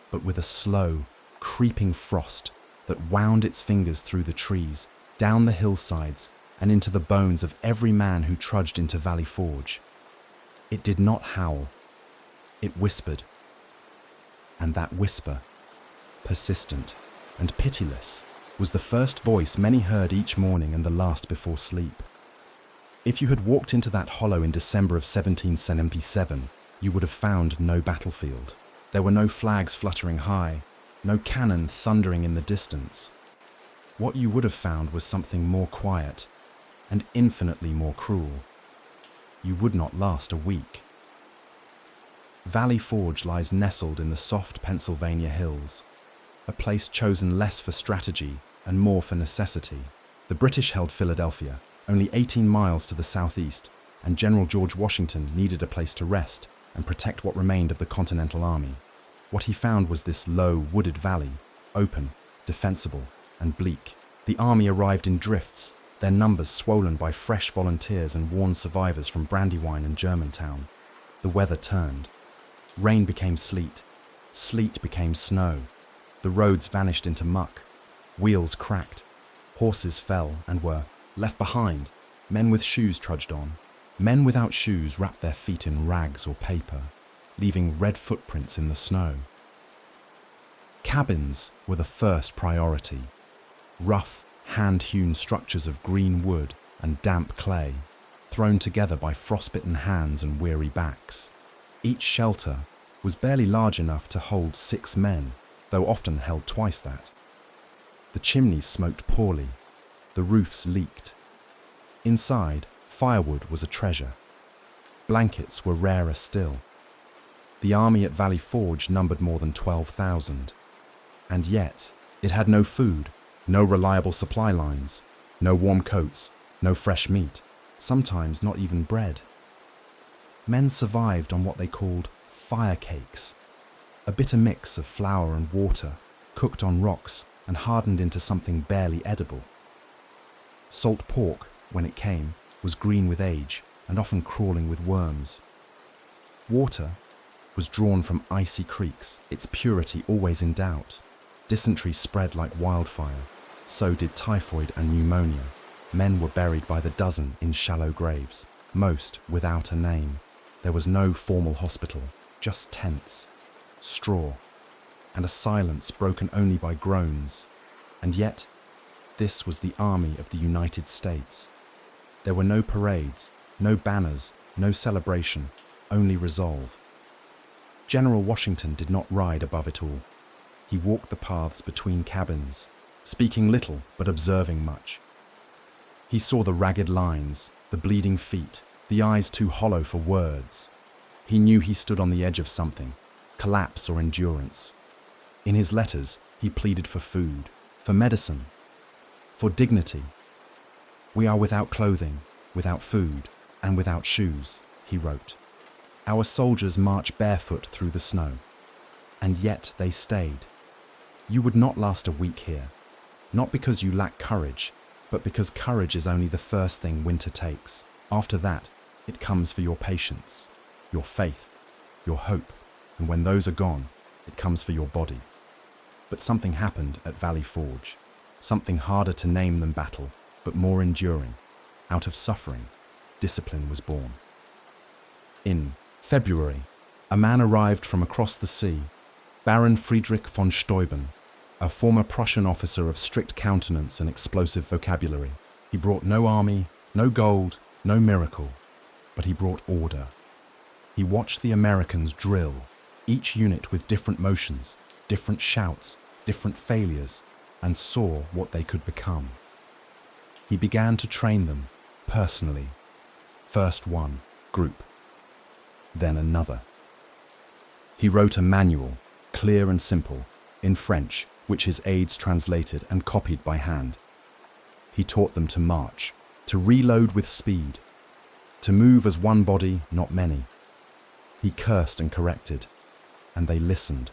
but with a slow, creeping frost that wound its fingers through the trees, down the hillsides, and into the bones of every man who trudged into Valley Forge. It did not howl. It whispered. And that whisper, persistent and pitiless, was the first voice many heard each morning and the last before sleep. If you had walked into that hollow in December of 1777, you would have found no battlefield. There were no flags fluttering high, no cannon thundering in the distance. What you would have found was something more quiet and infinitely more cruel. You would not last a week. Valley Forge lies nestled in the soft Pennsylvania hills, a place chosen less for strategy and more for necessity. The British held Philadelphia, only 18 miles to the southeast, and General George Washington needed a place to rest and protect what remained of the Continental Army. What he found was this low, wooded valley, open, defensible, and bleak. The army arrived in drifts, their numbers swollen by fresh volunteers and worn survivors from Brandywine and Germantown. The weather turned. Rain became sleet. Sleet became snow. The roads vanished into muck. Wheels cracked. Horses fell and were left behind. Men with shoes trudged on. Men without shoes wrapped their feet in rags or paper, leaving red footprints in the snow. Cabins were the first priority. Rough, hand-hewn structures of green wood and damp clay, thrown together by frostbitten hands and weary backs. Each shelter was barely large enough to hold 6 men, though often held twice that. The chimneys smoked poorly. The roofs leaked. Inside, firewood was a treasure. Blankets were rarer still. The army at Valley Forge numbered more than 12,000. And yet, it had no food, no reliable supply lines, no warm coats, no fresh meat, sometimes not even bread. Men survived on what they called fire cakes, a bitter mix of flour and water, cooked on rocks and hardened into something barely edible. Salt pork, when it came, was green with age and often crawling with worms. Water was drawn from icy creeks, its purity always in doubt. Dysentery spread like wildfire. So did typhoid and pneumonia. Men were buried by the dozen in shallow graves, most without a name. There was no formal hospital, just tents, straw, and a silence broken only by groans. And yet, this was the army of the United States. There were no parades, no banners, no celebration, only resolve. General Washington did not ride above it all. He walked the paths between cabins, speaking little but observing much. He saw the ragged lines, the bleeding feet, the eyes too hollow for words. He knew he stood on the edge of something, collapse or endurance. In his letters, he pleaded for food, for medicine, for dignity. "We are without clothing, without food, and without shoes," he wrote. "Our soldiers march barefoot through the snow." And yet they stayed. You would not last a week here, not because you lack courage, but because courage is only the first thing winter takes. After that, it comes for your patience, your faith, your hope, and when those are gone, it comes for your body. But something happened at Valley Forge, something harder to name than battle, but more enduring. Out of suffering, discipline was born. In February, a man arrived from across the sea, Baron Friedrich von Steuben, a former Prussian officer of strict countenance and explosive vocabulary. He brought no army, no gold, no miracle, but he brought order. He watched the Americans drill, each unit with different motions, different shouts, different failures, and saw what they could become. He began to train them, personally. First one group, then another. He wrote a manual, clear and simple, in French, which his aides translated and copied by hand. He taught them to march, to reload with speed, to move as one body, not many. He cursed and corrected, and they listened.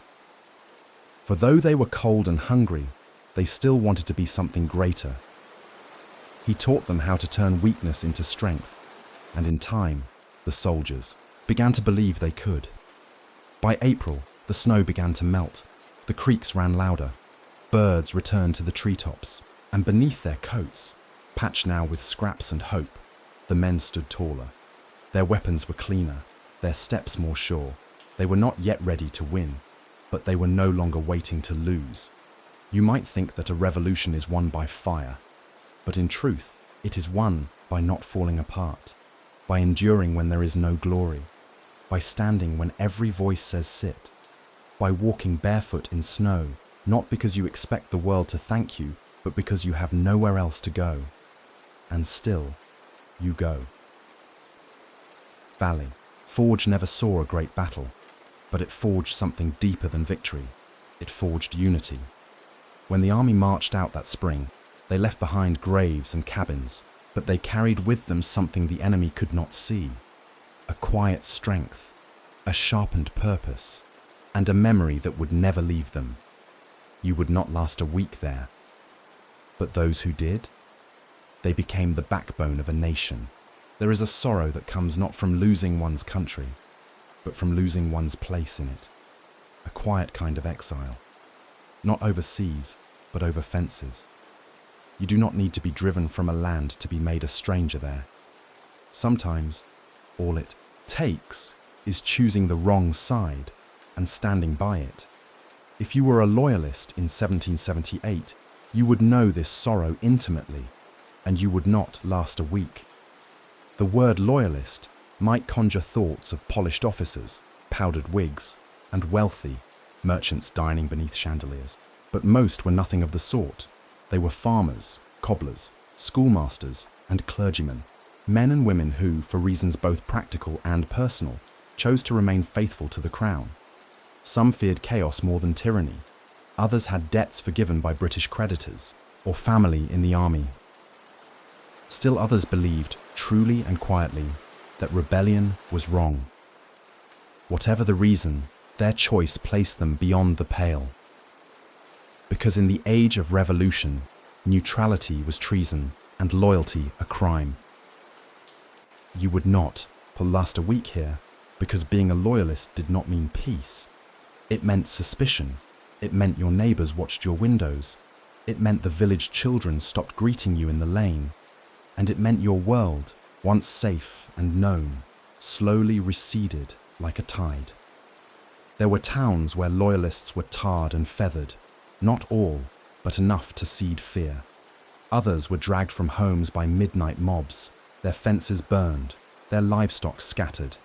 For though they were cold and hungry, they still wanted to be something greater. He taught them how to turn weakness into strength, and in time, the soldiers began to believe they could. By April, the snow began to melt, the creeks ran louder, birds returned to the treetops, and beneath their coats, patched now with scraps and hope, the men stood taller. Their weapons were cleaner, their steps more sure. They were not yet ready to win, but they were no longer waiting to lose. You might think that a revolution is won by fire, but in truth, it is won by not falling apart, by enduring when there is no glory, by standing when every voice says sit, by walking barefoot in snow, not because you expect the world to thank you, but because you have nowhere else to go. And still, you go. Valley. Forge never saw a great battle, but it forged something deeper than victory. It forged unity. When the army marched out that spring, they left behind graves and cabins, but they carried with them something the enemy could not see. A quiet strength, a sharpened purpose, and a memory that would never leave them. You would not last a week there. But those who did, they became the backbone of a nation. There is a sorrow that comes not from losing one's country, but from losing one's place in it. A quiet kind of exile. Not overseas, but over fences. You do not need to be driven from a land to be made a stranger there. Sometimes, all it takes is choosing the wrong side and standing by it. If you were a loyalist in 1778, you would know this sorrow intimately, and you would not last a week. The word loyalist might conjure thoughts of polished officers, powdered wigs, and wealthy merchants dining beneath chandeliers. But most were nothing of the sort. They were farmers, cobblers, schoolmasters, and clergymen, men and women who, for reasons both practical and personal, chose to remain faithful to the crown. Some feared chaos more than tyranny. Others had debts forgiven by British creditors, or family in the army. Still others believed, truly and quietly, that rebellion was wrong. Whatever the reason, their choice placed them beyond the pale. Because in the age of revolution, neutrality was treason and loyalty a crime. You would not last a week here, because being a loyalist did not mean peace. It meant suspicion. It meant your neighbours watched your windows. It meant the village children stopped greeting you in the lane. And it meant your world, once safe and known, slowly receded like a tide. There were towns where loyalists were tarred and feathered, not all, but enough to seed fear. Others were dragged from homes by midnight mobs, their fences burned, their livestock scattered.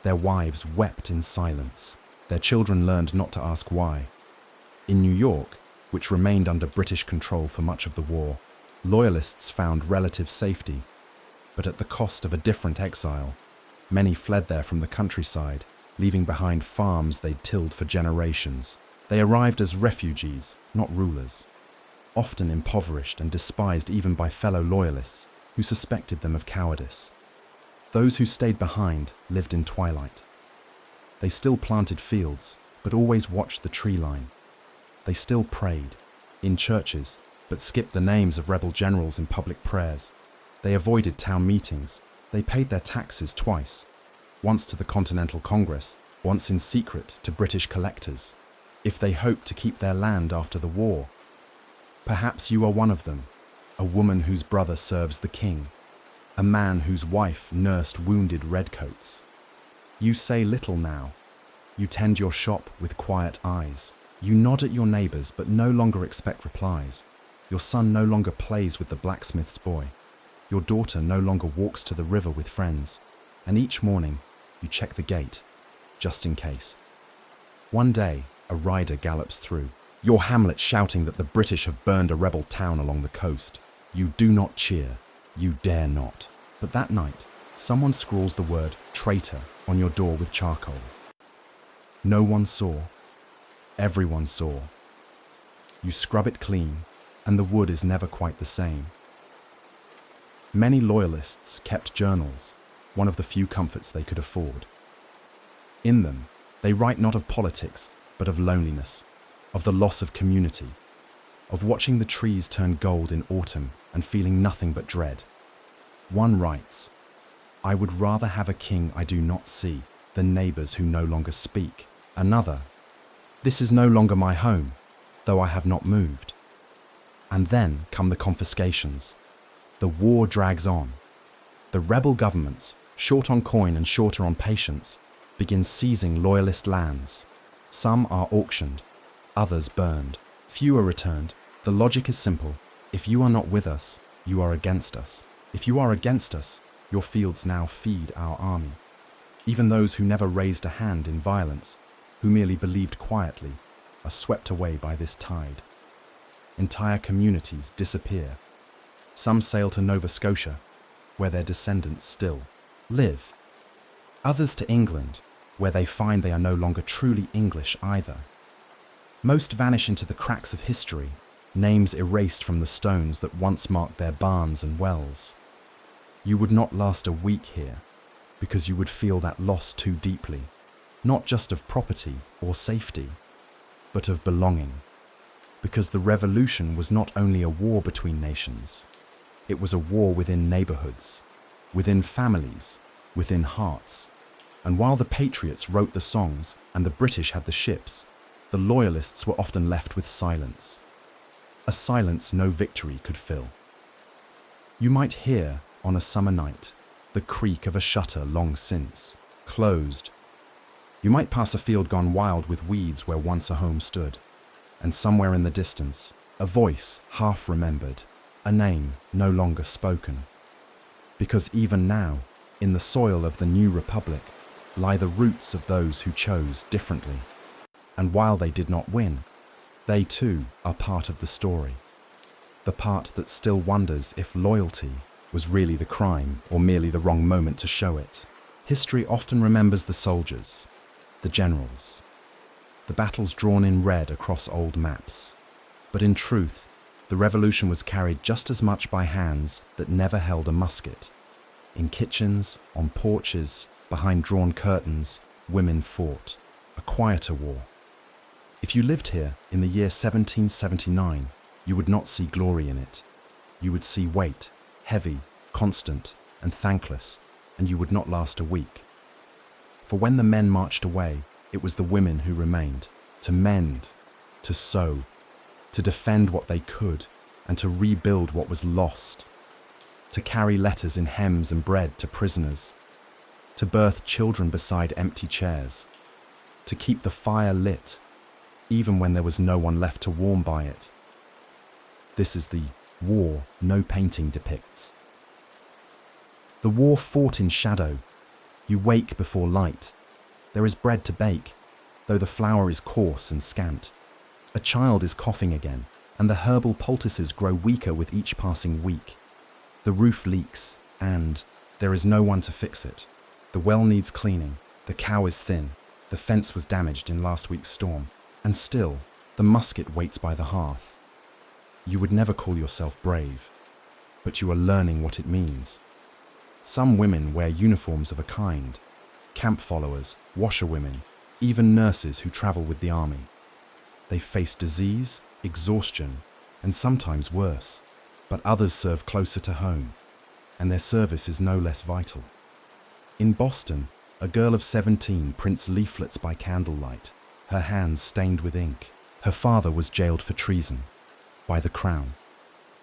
Their wives wept in silence. Their children learned not to ask why. In New York, which remained under British control for much of the war, loyalists found relative safety, but at the cost of a different exile. Many fled there from the countryside, leaving behind farms they'd tilled for generations. They arrived as refugees, not rulers, often impoverished and despised even by fellow loyalists who suspected them of cowardice. Those who stayed behind lived in twilight. They still planted fields, but always watched the tree line. They still prayed, in churches, but skipped the names of rebel generals in public prayers. They avoided town meetings. They paid their taxes twice, once to the Continental Congress, once in secret to British collectors, if they hoped to keep their land after the war. Perhaps you are one of them, a woman whose brother serves the king, a man whose wife nursed wounded redcoats. You say little now. You tend your shop with quiet eyes. You nod at your neighbours but no longer expect replies. Your son no longer plays with the blacksmith's boy. Your daughter no longer walks to the river with friends. And each morning, you check the gate, just in case. One day, a rider gallops through, your hamlet shouting that the British have burned a rebel town along the coast. You do not cheer. You dare not. But that night, someone scrawls the word traitor on your door with charcoal. No one saw. Everyone saw. You scrub it clean, and the wood is never quite the same. Many loyalists kept journals, one of the few comforts they could afford. In them, they write not of politics, but of loneliness, of the loss of community, of watching the trees turn gold in autumn and feeling nothing but dread. One writes, "I would rather have a king I do not see than neighbors who no longer speak." Another, "This is no longer my home, though I have not moved." And then come the confiscations. The war drags on. The rebel governments, short on coin and shorter on patience, begin seizing loyalist lands. Some are auctioned, others burned, few are returned. The logic is simple. If you are not with us, you are against us. If you are against us, your fields now feed our army. Even those who never raised a hand in violence, who merely believed quietly, are swept away by this tide. Entire communities disappear. Some sail to Nova Scotia, where their descendants still live. Others to England, where they find they are no longer truly English either. Most vanish into the cracks of history, names erased from the stones that once marked their barns and wells. You would not last a week here, because you would feel that loss too deeply, not just of property or safety, but of belonging. Because the revolution was not only a war between nations, it was a war within neighborhoods, within families, within hearts. And while the patriots wrote the songs and the British had the ships, the loyalists were often left with silence. A silence no victory could fill. You might hear, on a summer night, the creak of a shutter long since closed. You might pass a field gone wild with weeds where once a home stood, and somewhere in the distance, a voice half remembered, a name no longer spoken. Because even now, in the soil of the new republic, lie the roots of those who chose differently. And while they did not win, they too are part of the story. The part that still wonders if loyalty was really the crime or merely the wrong moment to show it. History often remembers the soldiers, the generals, the battles drawn in red across old maps. But in truth, the revolution was carried just as much by hands that never held a musket. In kitchens, on porches, behind drawn curtains, women fought. A quieter war. If you lived here in the year 1779, you would not see glory in it. You would see weight, heavy, constant, and thankless, and you would not last a week. For when the men marched away, it was the women who remained, to mend, to sew, to defend what they could, and to rebuild what was lost, to carry letters in hems and bread to prisoners, to birth children beside empty chairs, to keep the fire lit, even when there was no one left to warm by it. This is the war no painting depicts. The war fought in shadow. You wake before light. There is bread to bake, though the flour is coarse and scant. A child is coughing again, and the herbal poultices grow weaker with each passing week. The roof leaks, and there is no one to fix it. The well needs cleaning, the cow is thin, the fence was damaged in last week's storm, and still, the musket waits by the hearth. You would never call yourself brave, but you are learning what it means. Some women wear uniforms of a kind, camp followers, washerwomen, even nurses who travel with the army. They face disease, exhaustion, and sometimes worse, but others serve closer to home, and their service is no less vital. In Boston, a girl of 17 prints leaflets by candlelight, her hands stained with ink. Her father was jailed for treason by the Crown.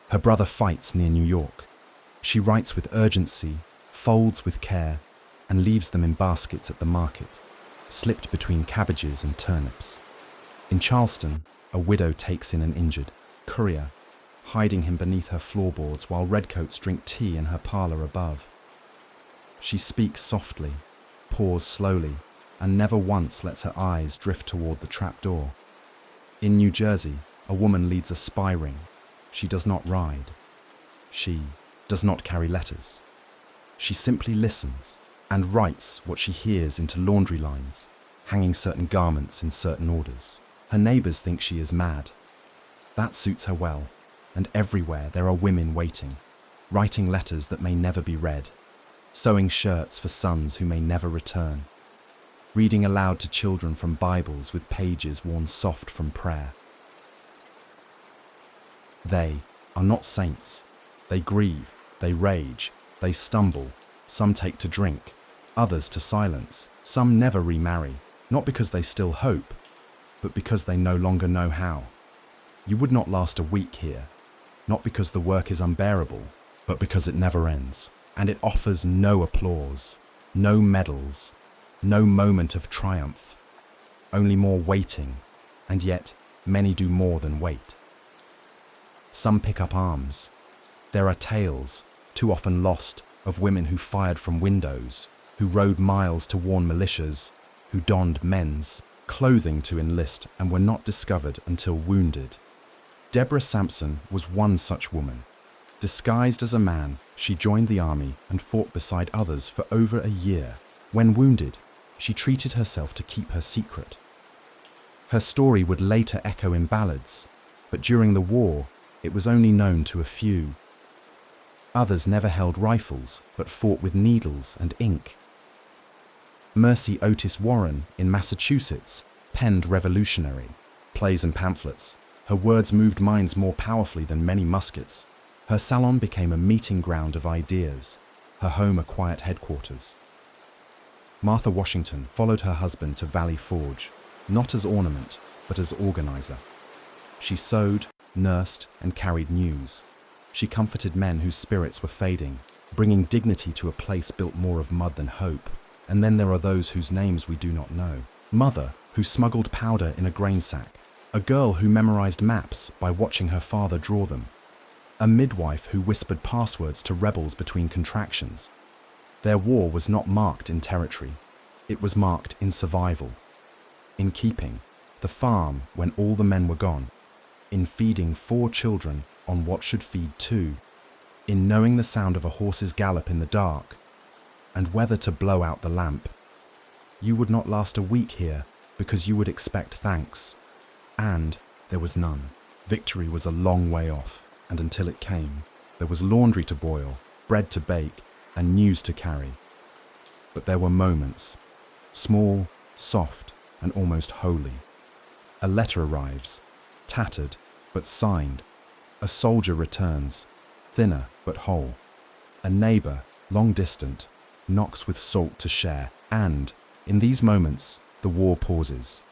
Her brother fights near New York. She writes with urgency, folds with care, and leaves them in baskets at the market, slipped between cabbages and turnips. In Charleston, a widow takes in an injured courier, hiding him beneath her floorboards while redcoats drink tea in her parlor above. She speaks softly, pours slowly, and never once lets her eyes drift toward the trapdoor. In New Jersey, a woman leads a spy ring. She does not ride. She does not carry letters. She simply listens and writes what she hears into laundry lines, hanging certain garments in certain orders. Her neighbors think she is mad. That suits her well, and everywhere there are women waiting, writing letters that may never be read, sewing shirts for sons who may never return. reading aloud to children from Bibles with pages worn soft from prayer. They are not saints. They grieve, they rage, they stumble. Some take to drink, others to silence. Some never remarry, not because they still hope, but because they no longer know how. You would not last a week here, not because the work is unbearable, but because it never ends, and it offers no applause, no medals, no moment of triumph, only more waiting, and yet many do more than wait. Some pick up arms. There are tales, too often lost, of women who fired from windows, who rode miles to warn militias, who donned men's clothing to enlist and were not discovered until wounded. Deborah Sampson was one such woman. Disguised as a man, she joined the army and fought beside others for over a year. When wounded, she treated herself to keep her secret. Her story would later echo in ballads, but during the war, it was only known to a few. Others never held rifles, but fought with needles and ink. Mercy Otis Warren in Massachusetts penned revolutionary plays and pamphlets. Her words moved minds more powerfully than many muskets. Her salon became a meeting ground of ideas, her home a quiet headquarters. Martha Washington followed her husband to Valley Forge, not as ornament, but as organizer. She sewed, nursed, and carried news. She comforted men whose spirits were fading, bringing dignity to a place built more of mud than hope. And then there are those whose names we do not know. Mother, who smuggled powder in a grain sack. A girl who memorized maps by watching her father draw them. A midwife who whispered passwords to rebels between contractions. Their war was not marked in territory. It was marked in survival. In keeping the farm when all the men were gone. In feeding 4 children on what should feed 2. In knowing the sound of a horse's gallop in the dark, and whether to blow out the lamp. You would not last a week here because you would expect thanks. And there was none. Victory was a long way off, and until it came, there was laundry to boil, bread to bake, and news to carry. But there were moments, small, soft, and almost holy. A letter arrives, tattered but signed. A soldier returns, thinner but whole. A neighbor, long distant, knocks with salt to share, and, in these moments, the war pauses.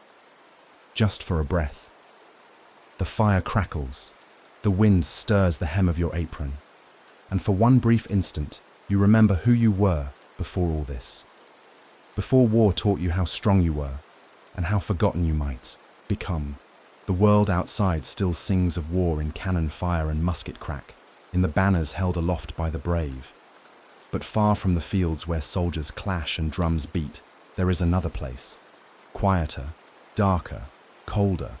Just for a breath. The fire crackles, the wind stirs the hem of your apron, and for one brief instant, you remember who you were before all this. Before war taught you how strong you were, and how forgotten you might become. The world outside still sings of war in cannon fire and musket crack, in the banners held aloft by the brave. But far from the fields where soldiers clash and drums beat, there is another place, quieter, darker, colder,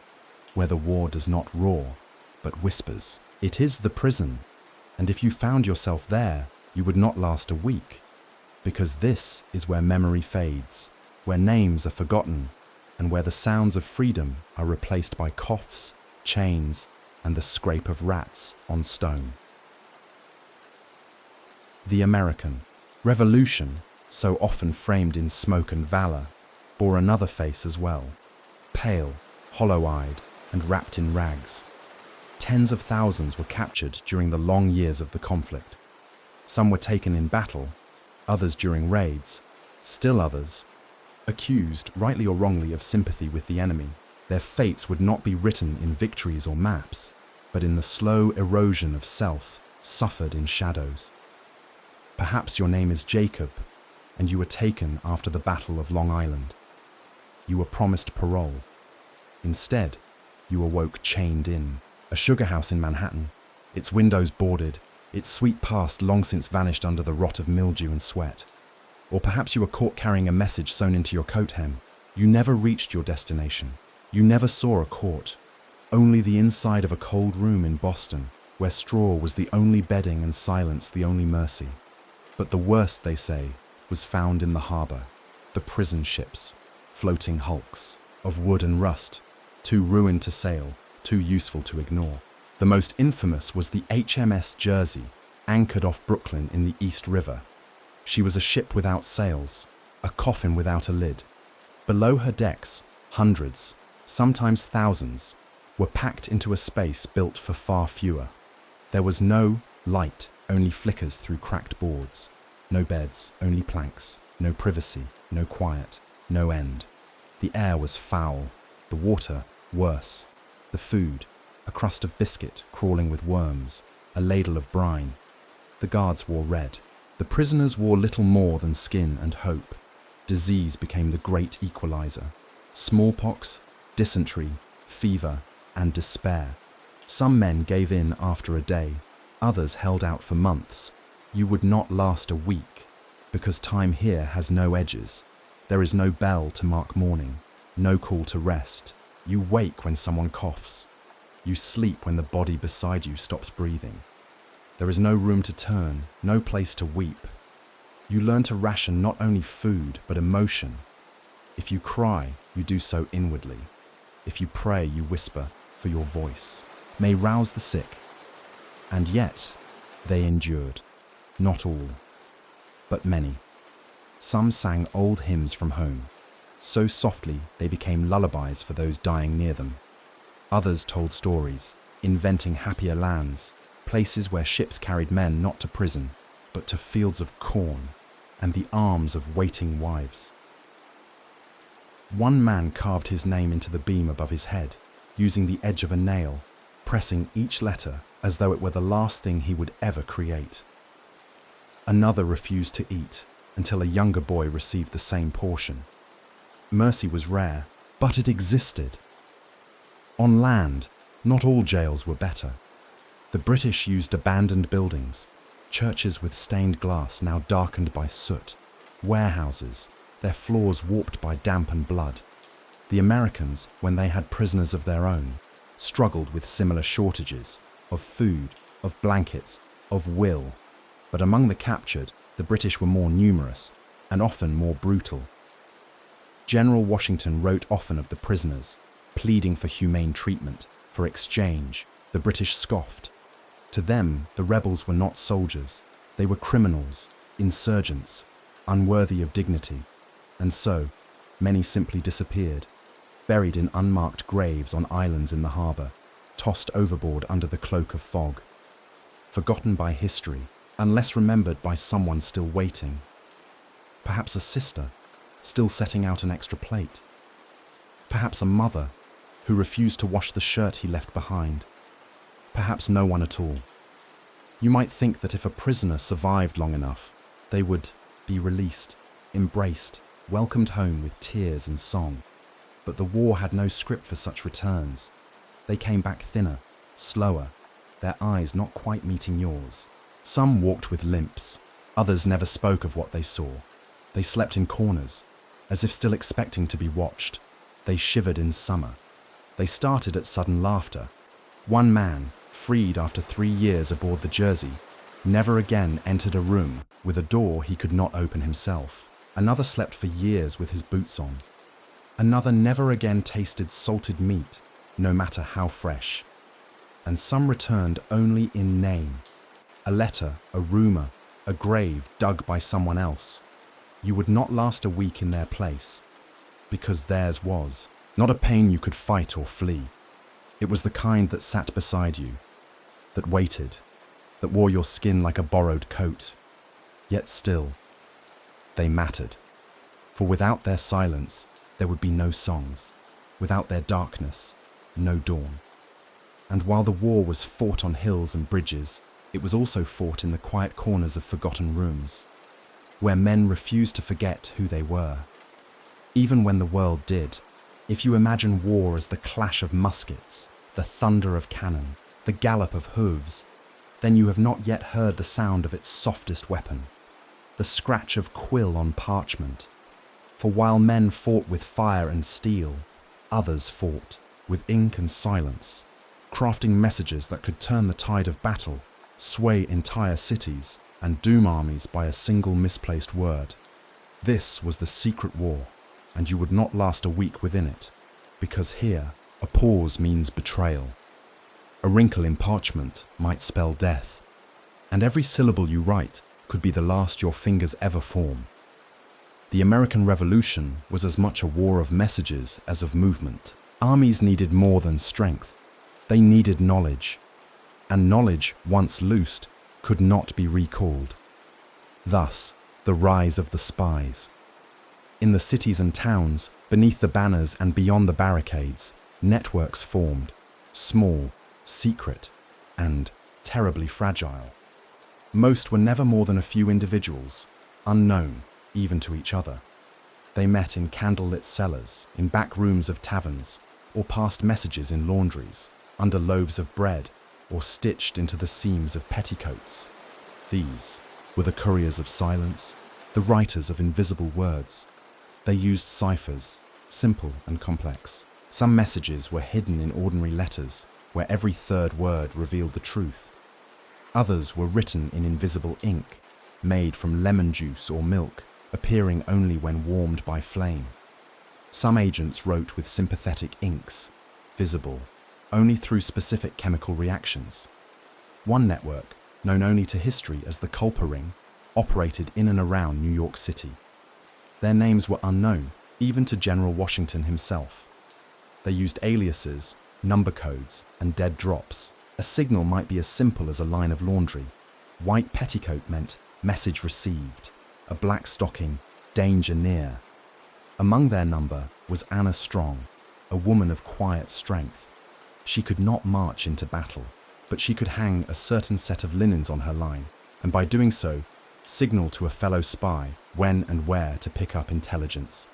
where the war does not roar, but whispers. It is the prison, and if you found yourself there, you would not last a week, because this is where memory fades, where names are forgotten, and where the sounds of freedom are replaced by coughs, chains, and the scrape of rats on stone. The American Revolution, so often framed in smoke and valor, bore another face as well, pale, hollow-eyed, and wrapped in rags. Tens of thousands were captured during the long years of the conflict. Some were taken in battle, others during raids, still others, accused, rightly or wrongly, of sympathy with the enemy. Their fates would not be written in victories or maps, but in the slow erosion of self, suffered in shadows. Perhaps your name is Jacob, and you were taken after the Battle of Long Island. You were promised parole. Instead, you awoke chained in a sugar house in Manhattan, its windows boarded, its sweet past long since vanished under the rot of mildew and sweat. Or perhaps you were caught carrying a message sewn into your coat hem. You never reached your destination. You never saw a court, only the inside of a cold room in Boston, where straw was the only bedding and silence the only mercy. But the worst, they say, was found in the harbor, the prison ships, floating hulks, of wood and rust, too ruined to sail, too useful to ignore. The most infamous was the HMS Jersey, anchored off Brooklyn in the East River. She was a ship without sails, a coffin without a lid, Below her decks, hundreds, sometimes thousands, were packed into a space built for far fewer. There was no light, only flickers through cracked boards. No beds, only planks. No privacy, no quiet, no end. The air was foul, the water worse. The food, a crust of biscuit crawling with worms, a ladle of brine. The guards wore red. The prisoners wore little more than skin and hope. Disease became the great equalizer. Smallpox, dysentery, fever, and despair. Some men gave in after a day. Others held out for months. You would not last a week, because time here has no edges. There is no bell to mark morning, no call to rest. You wake when someone coughs. You sleep when the body beside you stops breathing. There is no room to turn, no place to weep. You learn to ration not only food, but emotion. If you cry, you do so inwardly. If you pray, you whisper, for your voice may rouse the sick. And yet, they endured. Not all, but many. Some sang old hymns from home, so softly they became lullabies for those dying near them. Others told stories, inventing happier lands, places where ships carried men not to prison, but to fields of corn and the arms of waiting wives. One man carved his name into the beam above his head, using the edge of a nail, pressing each letter as though it were the last thing he would ever create. Another refused to eat until a younger boy received the same portion. Mercy was rare, but it existed. On land, not all jails were better. The British used abandoned buildings, churches with stained glass now darkened by soot, warehouses, their floors warped by damp and blood. The Americans, when they had prisoners of their own, struggled with similar shortages of food, of blankets, of will. But among the captured, the British were more numerous and often more brutal. General Washington wrote often of the prisoners, pleading for humane treatment, for exchange. The British scoffed. To them, the rebels were not soldiers. They were criminals, insurgents, unworthy of dignity. And so, many simply disappeared, buried in unmarked graves on islands in the harbour, tossed overboard under the cloak of fog. Forgotten by history, unless remembered by someone still waiting. Perhaps a sister, still setting out an extra plate. Perhaps a mother, who refused to wash the shirt he left behind. Perhaps no one at all. You might think that if a prisoner survived long enough, they would be released, embraced, welcomed home with tears and song. But the war had no script for such returns. They came back thinner, slower, their eyes not quite meeting yours. Some walked with limps, others never spoke of what they saw. They slept in corners, as if still expecting to be watched. They shivered in summer. They started at sudden laughter. One man, freed after 3 years aboard the Jersey, never again entered a room with a door he could not open himself. Another slept for years with his boots on. Another never again tasted salted meat, no matter how fresh. And some returned only in name. A letter, a rumour, a grave dug by someone else. You would not last a week in their place, because theirs was not a pain you could fight or flee. It was the kind that sat beside you, that waited, that wore your skin like a borrowed coat. Yet still, they mattered. For without their silence, there would be no songs. Without their darkness, no dawn. And while the war was fought on hills and bridges, it was also fought in the quiet corners of forgotten rooms, where men refused to forget who they were. Even when the world did, if you imagine war as the clash of muskets, the thunder of cannon, the gallop of hooves, then you have not yet heard the sound of its softest weapon, the scratch of quill on parchment. For while men fought with fire and steel, others fought with ink and silence, crafting messages that could turn the tide of battle, sway entire cities, and doom armies by a single misplaced word. This was the secret war, and you would not last a week within it, because here, a pause means betrayal. A wrinkle in parchment might spell death, and every syllable you write could be the last your fingers ever form. The American Revolution was as much a war of messages as of movement. Armies needed more than strength. They needed knowledge. And knowledge, once loosed, could not be recalled. Thus, the rise of the spies. In the cities and towns, beneath the banners and beyond the barricades, networks formed, small, secret, and terribly fragile. Most were never more than a few individuals, unknown even to each other. They met in candlelit cellars, in back rooms of taverns, or passed messages in laundries, under loaves of bread, or stitched into the seams of petticoats. These were the couriers of silence, the writers of invisible words. They used ciphers, simple and complex. Some messages were hidden in ordinary letters, where every third word revealed the truth. Others were written in invisible ink, made from lemon juice or milk, appearing only when warmed by flame. Some agents wrote with sympathetic inks, visible only through specific chemical reactions. One network, known only to history as the Culper Ring, operated in and around New York City. Their names were unknown, even to General Washington himself. They used aliases, number codes, and dead drops. A signal might be as simple as a line of laundry. White petticoat meant message received. A black stocking, danger near. Among their number was Anna Strong, a woman of quiet strength. She could not march into battle, but she could hang a certain set of linens on her line, and by doing so, signal to a fellow spy when and where to pick up intelligence.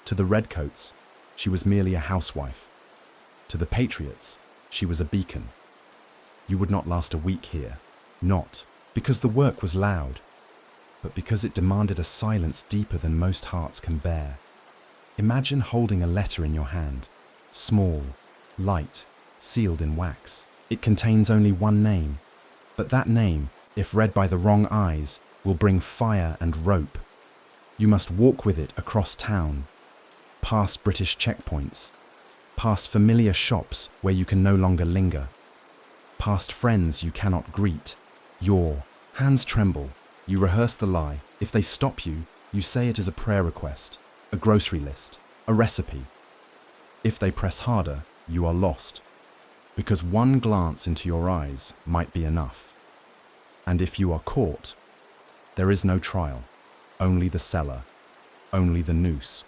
To the redcoats, she was merely a housewife. To the patriots, she was a beacon. You would not last a week here, not because the work was loud, but because it demanded a silence deeper than most hearts can bear. Imagine holding a letter in your hand, small, light, sealed in wax. It contains only one name, but that name, if read by the wrong eyes, will bring fire and rope. You must walk with it across town, past British checkpoints, past familiar shops where you can no longer linger, past friends you cannot greet. Your hands tremble. You rehearse the lie. If they stop you, you say it is a prayer request, a grocery list, a recipe. If they press harder, you are lost, because one glance into your eyes might be enough. And if you are caught, there is no trial, only the cellar, only the noose.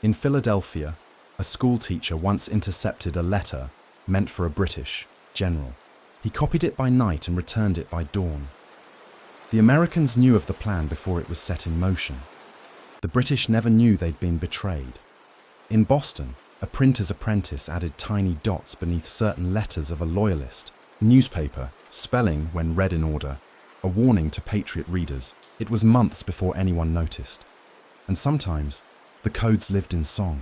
In Philadelphia, a school teacher once intercepted a letter meant for a British general. He copied it by night and returned it by dawn. The Americans knew of the plan before it was set in motion. The British never knew they'd been betrayed. In Boston, a printer's apprentice added tiny dots beneath certain letters of a loyalist newspaper, spelling, when read in order, a warning to patriot readers. It was months before anyone noticed. And sometimes, the codes lived in song.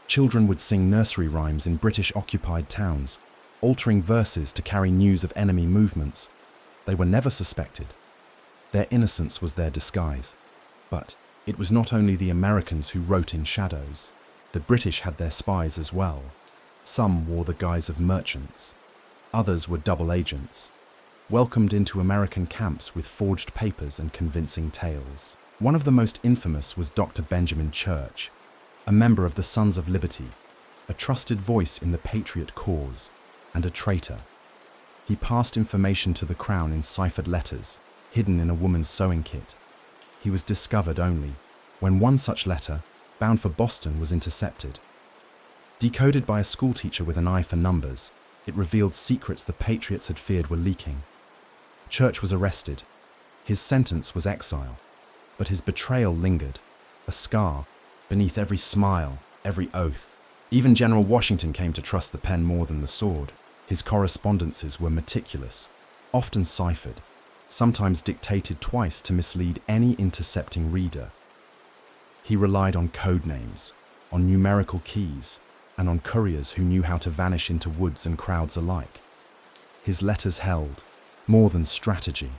Children would sing nursery rhymes in British-occupied towns, altering verses to carry news of enemy movements. They were never suspected. Their innocence was their disguise. But it was not only the Americans who wrote in shadows. The British had their spies as well. Some wore the guise of merchants. Others were double agents, welcomed into American camps with forged papers and convincing tales. One of the most infamous was Dr. Benjamin Church, a member of the Sons of Liberty, a trusted voice in the patriot cause, and a traitor. He passed information to the Crown in ciphered letters, hidden in a woman's sewing kit. He was discovered only when one such letter, bound for Boston, was intercepted. Decoded by a schoolteacher with an eye for numbers, it revealed secrets the patriots had feared were leaking. Church was arrested. His sentence was exile, but his betrayal lingered, a scar beneath every smile, every oath. Even General Washington came to trust the pen more than the sword. His correspondences were meticulous, often ciphered, sometimes dictated twice to mislead any intercepting reader. He relied on code names, on numerical keys, and on couriers who knew how to vanish into woods and crowds alike. His letters held more than strategy.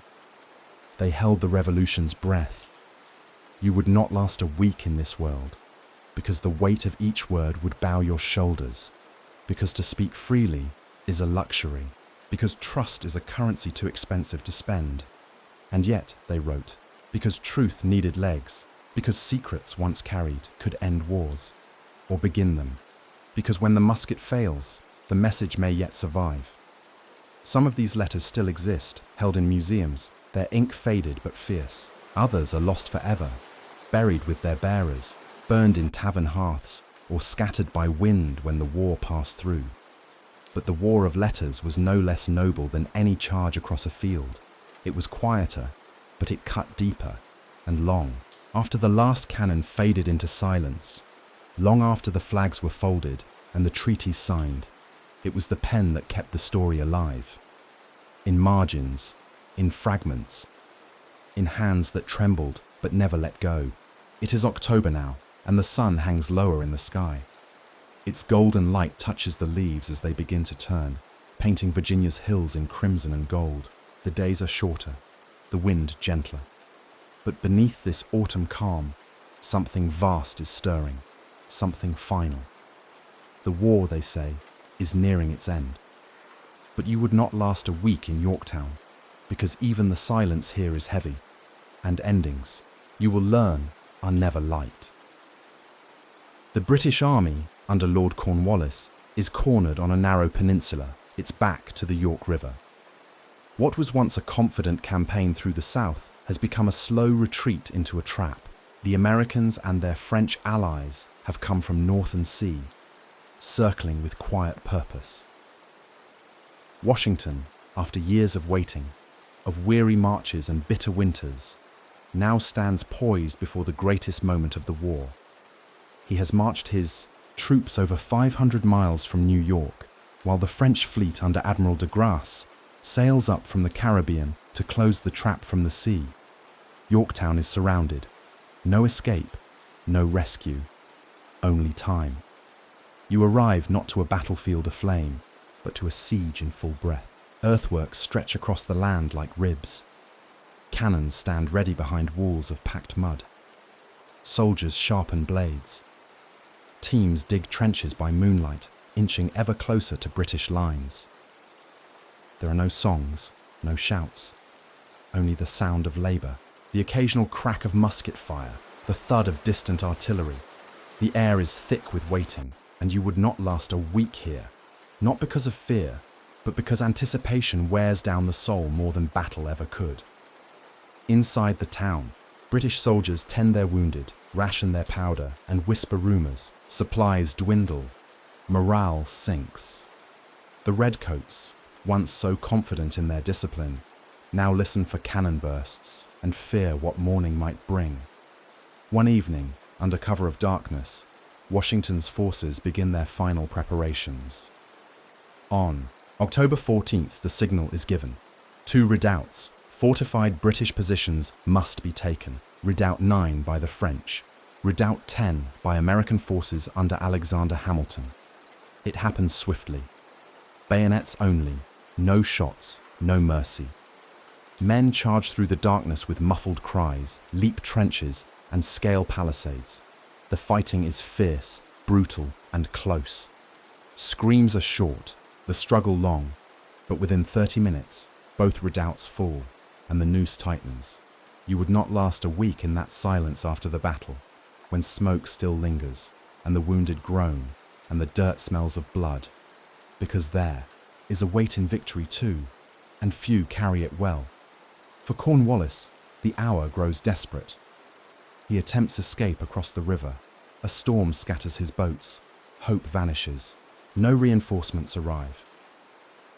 They held the revolution's breath. You would not last a week in this world, because the weight of each word would bow your shoulders, because to speak freely is a luxury, because trust is a currency too expensive to spend. And yet, they wrote, because truth needed legs, Because secrets once carried could end wars, or begin them. Because when the musket fails, the message may yet survive. Some of these letters still exist, held in museums, their ink faded but fierce. Others are lost forever, buried with their bearers, burned in tavern hearths, or scattered by wind when the war passed through. But the war of letters was no less noble than any charge across a field. It was quieter, but it cut deeper and long. After the last cannon faded into silence, long after the flags were folded and the treaties signed, it was the pen that kept the story alive. In margins, in fragments, in hands that trembled but never let go. It is October now, and the sun hangs lower in the sky. Its golden light touches the leaves as they begin to turn, painting Virginia's hills in crimson and gold. The days are shorter, the wind gentler. But beneath this autumn calm, something vast is stirring, something final. The war, they say, is nearing its end. But you would not last a week in Yorktown, because even the silence here is heavy, and endings, you will learn, are never light. The British Army, under Lord Cornwallis, is cornered on a narrow peninsula, its back to the York River. What was once a confident campaign through the south has become a slow retreat into a trap. The Americans and their French allies have come from northern sea, circling with quiet purpose. Washington, after years of waiting, of weary marches and bitter winters, now stands poised before the greatest moment of the war. He has marched his troops over 500 miles from New York, while the French fleet under Admiral de Grasse sails up from the Caribbean to close the trap from the sea. Yorktown is surrounded. No escape, no rescue, only time. You arrive not to a battlefield aflame, but to a siege in full breath. Earthworks stretch across the land like ribs. Cannons stand ready behind walls of packed mud. Soldiers sharpen blades. Teams dig trenches by moonlight, inching ever closer to British lines. There are no songs, no shouts, only the sound of labour, the occasional crack of musket fire, the thud of distant artillery. The air is thick with waiting, and you would not last a week here, not because of fear, but because anticipation wears down the soul more than battle ever could. Inside the town, British soldiers tend their wounded, ration their powder, and whisper rumours. Supplies dwindle, morale sinks. The redcoats, once so confident in their discipline, now listen for cannon bursts and fear what morning might bring. One evening, under cover of darkness, Washington's forces begin their final preparations. On October 14th, the signal is given. 2 redoubts, fortified British positions, must be taken. Redoubt 9 by the French. Redoubt 10 by American forces under Alexander Hamilton. It happens swiftly. Bayonets only, no shots, no mercy. Men charge through the darkness with muffled cries, leap trenches, and scale palisades. The fighting is fierce, brutal, and close. Screams are short, the struggle long, but within 30 minutes, both redoubts fall, and the noose tightens. You would not last a week in that silence after the battle, when smoke still lingers, and the wounded groan, and the dirt smells of blood, because there is a weight in victory too, and few carry it well. For Cornwallis, the hour grows desperate. He attempts escape across the river. A storm scatters his boats. Hope vanishes. No reinforcements arrive.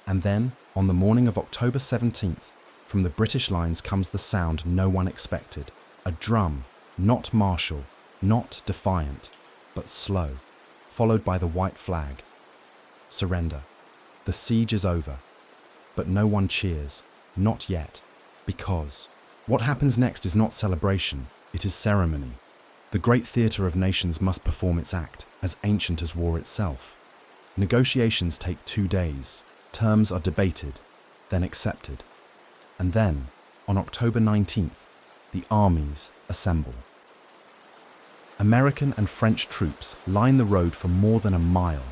And then, on the morning of October 17th, from the British lines comes the sound no one expected. A drum, not martial, not defiant, but slow, followed by the white flag. Surrender. The siege is over. But no one cheers. Not yet. Because what happens next is not celebration, it is ceremony. The great theatre of nations must perform its act, as ancient as war itself. Negotiations take 2 days. Terms are debated, then accepted. And then, on October 19th, the armies assemble. American and French troops line the road for more than a mile,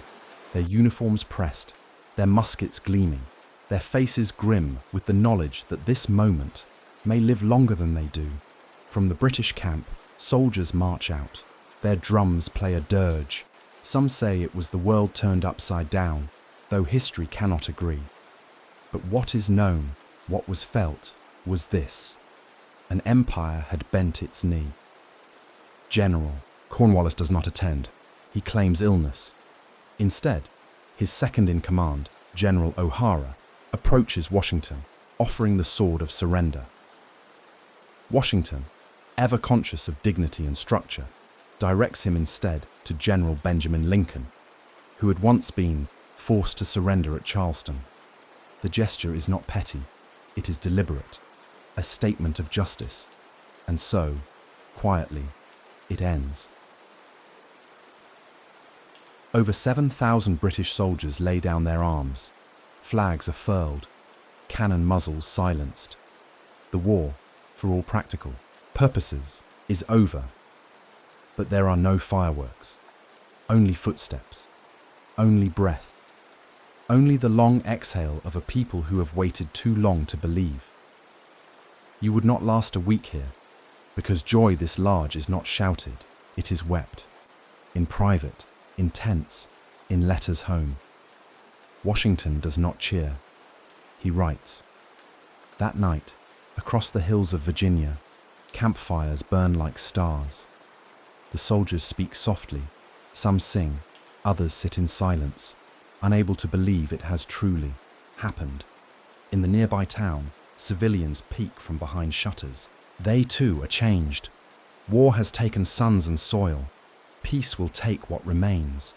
their uniforms pressed, their muskets gleaming, their faces grim with the knowledge that this moment may live longer than they do. From the British camp, Soldiers march out. Their drums play a dirge. Some say it was the world turned upside down, though history cannot agree. But what is known, what was felt, was this: an empire had bent its knee. General Cornwallis does not attend. He claims illness. Instead, his second-in-command, General O'Hara, approaches Washington, offering the sword of surrender. Washington, ever conscious of dignity and structure, directs him instead to General Benjamin Lincoln, who had once been forced to surrender at Charleston. The gesture is not petty, it is deliberate, a statement of justice, and so, quietly, it ends. Over 7,000 British soldiers lay down their arms. Flags are furled, cannon muzzles silenced. The war, for all practical purposes, is over. But there are no fireworks, only footsteps, only breath, only the long exhale of a people who have waited too long to believe. You would not last a week here, because joy this large is not shouted, it is wept, in private, in tents, in letters home. Washington does not cheer. He writes. That night, across the hills of Virginia, campfires burn like stars. The soldiers speak softly, some sing, others sit in silence, unable to believe it has truly happened. In the nearby town, civilians peek from behind shutters. They too are changed. War has taken sons and soil. Peace will take what remains.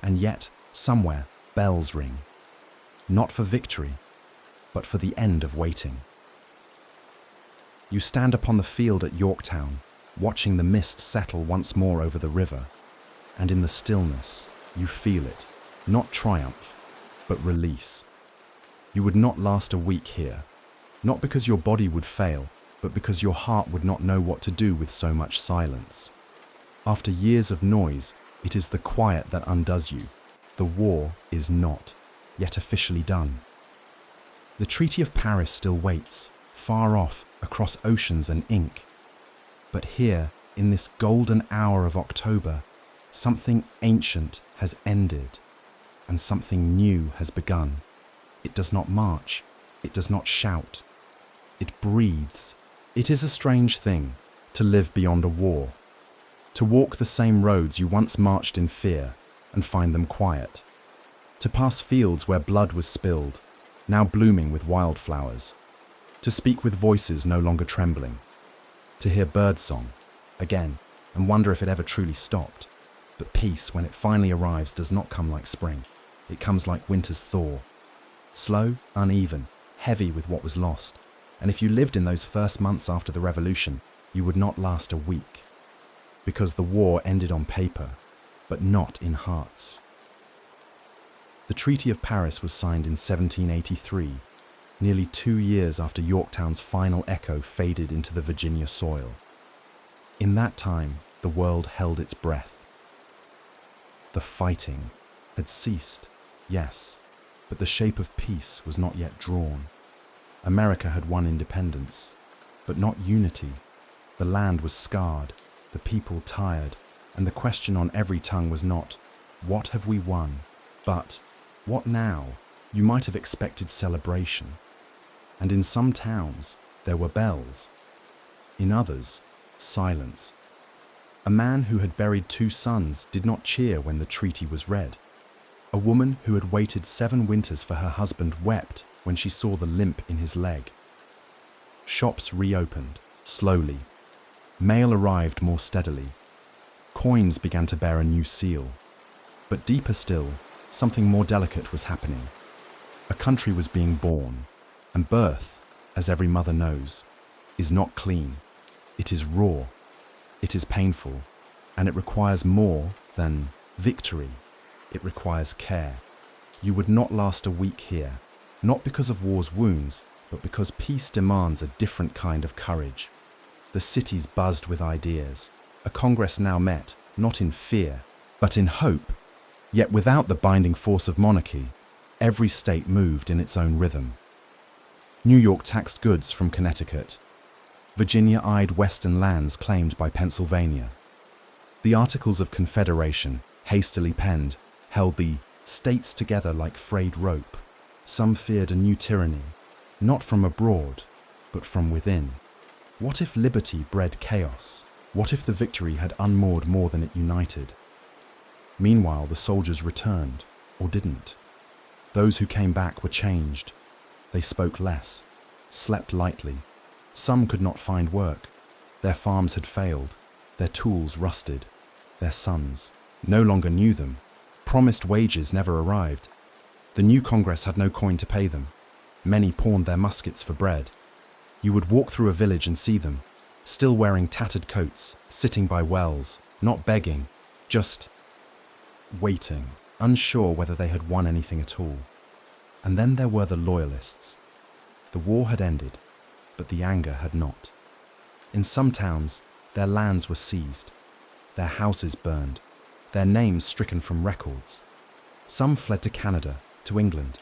And yet, somewhere, bells ring. Not for victory, but for the end of waiting. You stand upon the field at Yorktown, watching the mist settle once more over the river, and in the stillness, you feel it, not triumph, but release. You would not last a week here, not because your body would fail, but because your heart would not know what to do with so much silence. After years of noise, it is the quiet that undoes you. The war is not yet officially done. The Treaty of Paris still waits, far off, across oceans and ink. But here, in this golden hour of October, something ancient has ended, and something new has begun. It does not march, it does not shout, it breathes. It is a strange thing to live beyond a war, to walk the same roads you once marched in fear and find them quiet, to pass fields where blood was spilled, now blooming with wildflowers, to speak with voices no longer trembling, to hear birdsong again and wonder if it ever truly stopped. But peace, when it finally arrives, does not come like spring. It comes like winter's thaw, slow, uneven, heavy with what was lost. And if you lived in those first months after the revolution, you would not last a week, because the war ended on paper, but not in hearts. The Treaty of Paris was signed in 1783, nearly 2 years after Yorktown's final echo faded into the Virginia soil. In that time, the world held its breath. The fighting had ceased, yes, but the shape of peace was not yet drawn. America had won independence, but not unity. The land was scarred, the people tired, and the question on every tongue was not, "What have we won?" but, "What now?" You might have expected celebration. And in some towns, there were bells. In others, silence. A man who had buried 2 sons did not cheer when the treaty was read. A woman who had waited 7 winters for her husband wept when she saw the limp in his leg. Shops reopened, slowly. Mail arrived more steadily. Coins began to bear a new seal. But deeper still, something more delicate was happening. A country was being born, and birth, as every mother knows, is not clean. It is raw, it is painful, and it requires more than victory. It requires care. You would not last a week here, not because of war's wounds, but because peace demands a different kind of courage. The cities buzzed with ideas. A Congress now met, not in fear, but in hope. Yet without the binding force of monarchy, every state moved in its own rhythm. New York taxed goods from Connecticut. Virginia-eyed western lands claimed by Pennsylvania. The Articles of Confederation, hastily penned, held the states together like frayed rope. Some feared a new tyranny, not from abroad, but from within. What if liberty bred chaos? What if the victory had unmoored more than it united? Meanwhile, the soldiers returned, or didn't. Those who came back were changed. They spoke less, slept lightly. Some could not find work. Their farms had failed, their tools rusted. Their sons no longer knew them. Promised wages never arrived. The new Congress had no coin to pay them. Many pawned their muskets for bread. You would walk through a village and see them, still wearing tattered coats, sitting by wells, not begging, just waiting, unsure whether they had won anything at all. And then there were the loyalists. The war had ended, but the anger had not. In some towns, their lands were seized, their houses burned, their names stricken from records. Some fled to Canada, to England,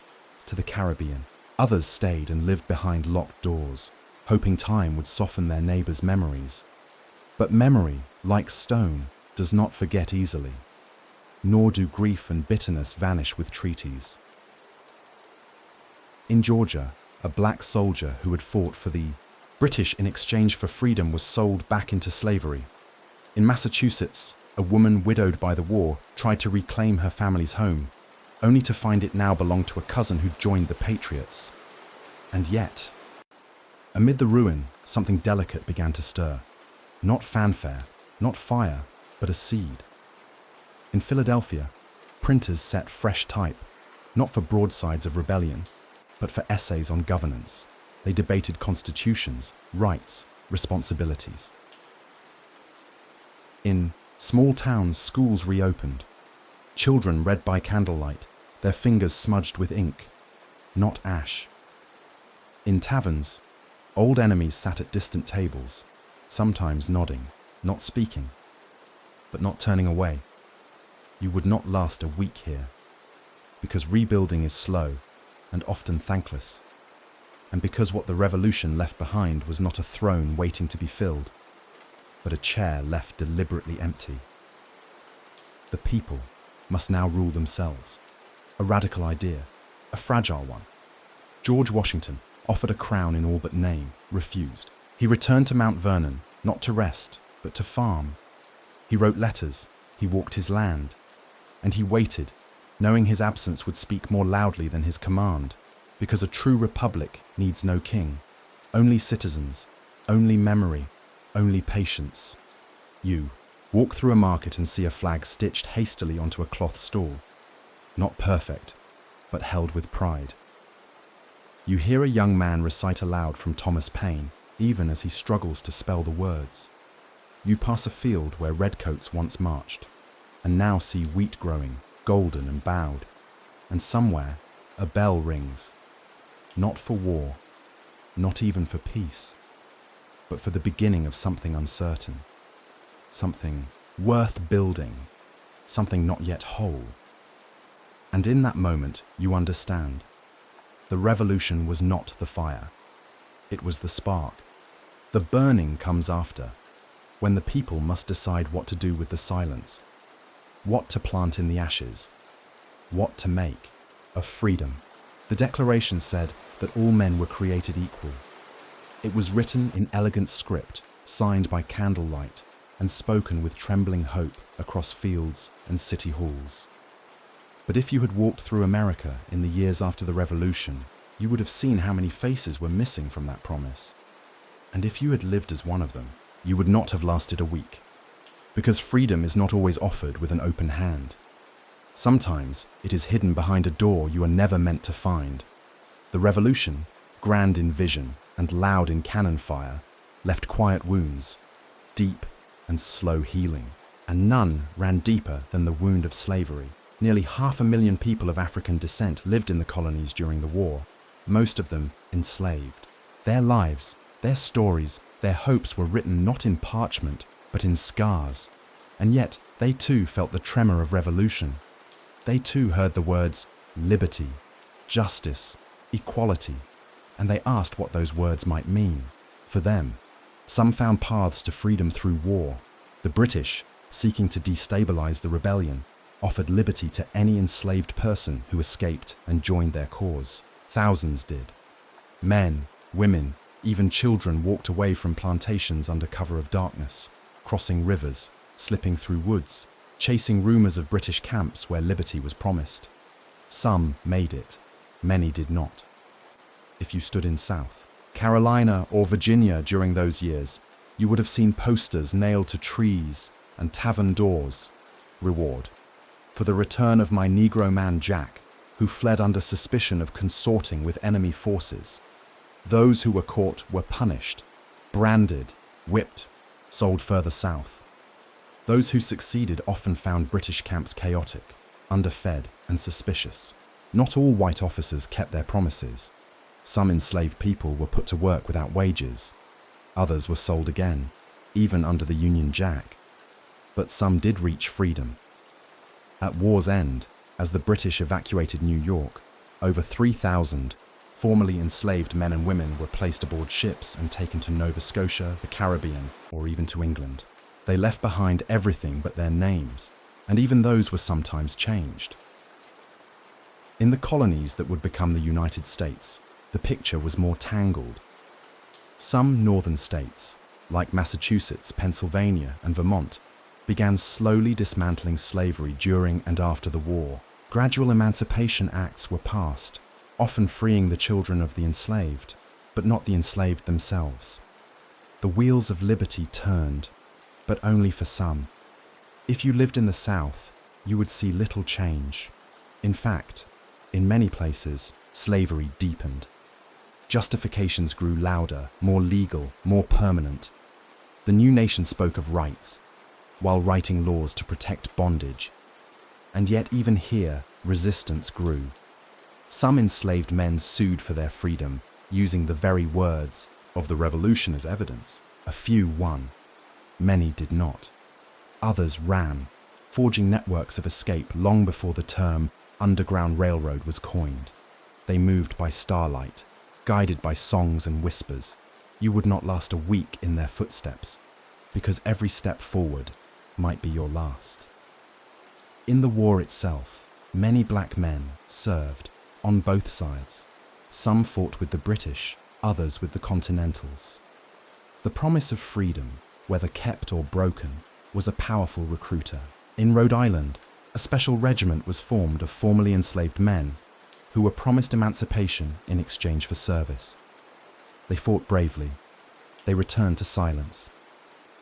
to the Caribbean. Others stayed and lived behind locked doors, hoping time would soften their neighbors' memories. But memory, like stone, does not forget easily, nor do grief and bitterness vanish with treaties. In Georgia, a black soldier who had fought for the British in exchange for freedom was sold back into slavery. In Massachusetts, a woman widowed by the war tried to reclaim her family's home, only to find it now belonged to a cousin who'd joined the Patriots. And yet, amid the ruin, something delicate began to stir. Not fanfare, not fire, but a seed. In Philadelphia, printers set fresh type, not for broadsides of rebellion, but for essays on governance. They debated constitutions, rights, responsibilities. In small towns, schools reopened. Children read by candlelight, their fingers smudged with ink, not ash. In taverns, old enemies sat at distant tables, sometimes nodding, not speaking, but not turning away. You would not last a week here, because rebuilding is slow and often thankless, and because what the revolution left behind was not a throne waiting to be filled, but a chair left deliberately empty. The people must now rule themselves. A radical idea, a fragile one. George Washington, offered a crown in all but name, refused. He returned to Mount Vernon, not to rest, but to farm. He wrote letters, he walked his land, and he waited, knowing his absence would speak more loudly than his command, because a true republic needs no king, only citizens, only memory, only patience. You walk through a market and see a flag stitched hastily onto a cloth stall, not perfect, but held with pride. You hear a young man recite aloud from Thomas Paine, even as he struggles to spell the words. You pass a field where redcoats once marched, and now see wheat growing, golden and bowed, and somewhere a bell rings, not for war, not even for peace, but for the beginning of something uncertain, something worth building, something not yet whole. And in that moment, you understand. The revolution was not the fire. It was the spark. The burning comes after, when the people must decide what to do with the silence, what to plant in the ashes, what to make of freedom. The Declaration said that all men were created equal. It was written in elegant script, signed by candlelight, and spoken with trembling hope across fields and city halls. But if you had walked through America in the years after the Revolution, you would have seen how many faces were missing from that promise. And if you had lived as one of them, you would not have lasted a week. Because freedom is not always offered with an open hand. Sometimes it is hidden behind a door you are never meant to find. The Revolution, grand in vision and loud in cannon fire, left quiet wounds, deep and slow healing. And none ran deeper than the wound of slavery. Nearly 500,000 people of African descent lived in the colonies during the war, most of them enslaved. Their lives, their stories, their hopes were written not in parchment, but in scars. And yet, they too felt the tremor of revolution. They too heard the words liberty, justice, equality, and they asked what those words might mean for them. Some found paths to freedom through war. The British, seeking to destabilize the rebellion, offered liberty to any enslaved person who escaped and joined their cause. Thousands did. Men, women, even children walked away from plantations under cover of darkness, crossing rivers, slipping through woods, chasing rumors of British camps where liberty was promised. Some made it, many did not. If you stood in South Carolina or Virginia during those years, you would have seen posters nailed to trees and tavern doors. Reward for the return of my Negro man Jack, who fled under suspicion of consorting with enemy forces. Those who were caught were punished, branded, whipped, sold further south. Those who succeeded often found British camps chaotic, underfed, and suspicious. Not all white officers kept their promises. Some enslaved people were put to work without wages. Others were sold again, even under the Union Jack. But some did reach freedom. At war's end, as the British evacuated New York, over 3,000 formerly enslaved men and women were placed aboard ships and taken to Nova Scotia, the Caribbean, or even to England. They left behind everything but their names, and even those were sometimes changed. In the colonies that would become the United States, the picture was more tangled. Some northern states, like Massachusetts, Pennsylvania, and Vermont, began slowly dismantling slavery during and after the war. Gradual emancipation acts were passed, often freeing the children of the enslaved, but not the enslaved themselves. The wheels of liberty turned, but only for some. If you lived in the South, you would see little change. In fact, in many places, slavery deepened. Justifications grew louder, more legal, more permanent. The new nation spoke of rights, while writing laws to protect bondage. And yet even here, resistance grew. Some enslaved men sued for their freedom, using the very words of the revolution as evidence. A few won. Many did not. Others ran, forging networks of escape long before the term Underground Railroad was coined. They moved by starlight, guided by songs and whispers. You would not last a week in their footsteps, because every step forward might be your last. In the war itself, many black men served on both sides. Some fought with the British, others with the Continentals. The promise of freedom, whether kept or broken, was a powerful recruiter. In Rhode Island, a special regiment was formed of formerly enslaved men who were promised emancipation in exchange for service. They fought bravely. They returned to silence.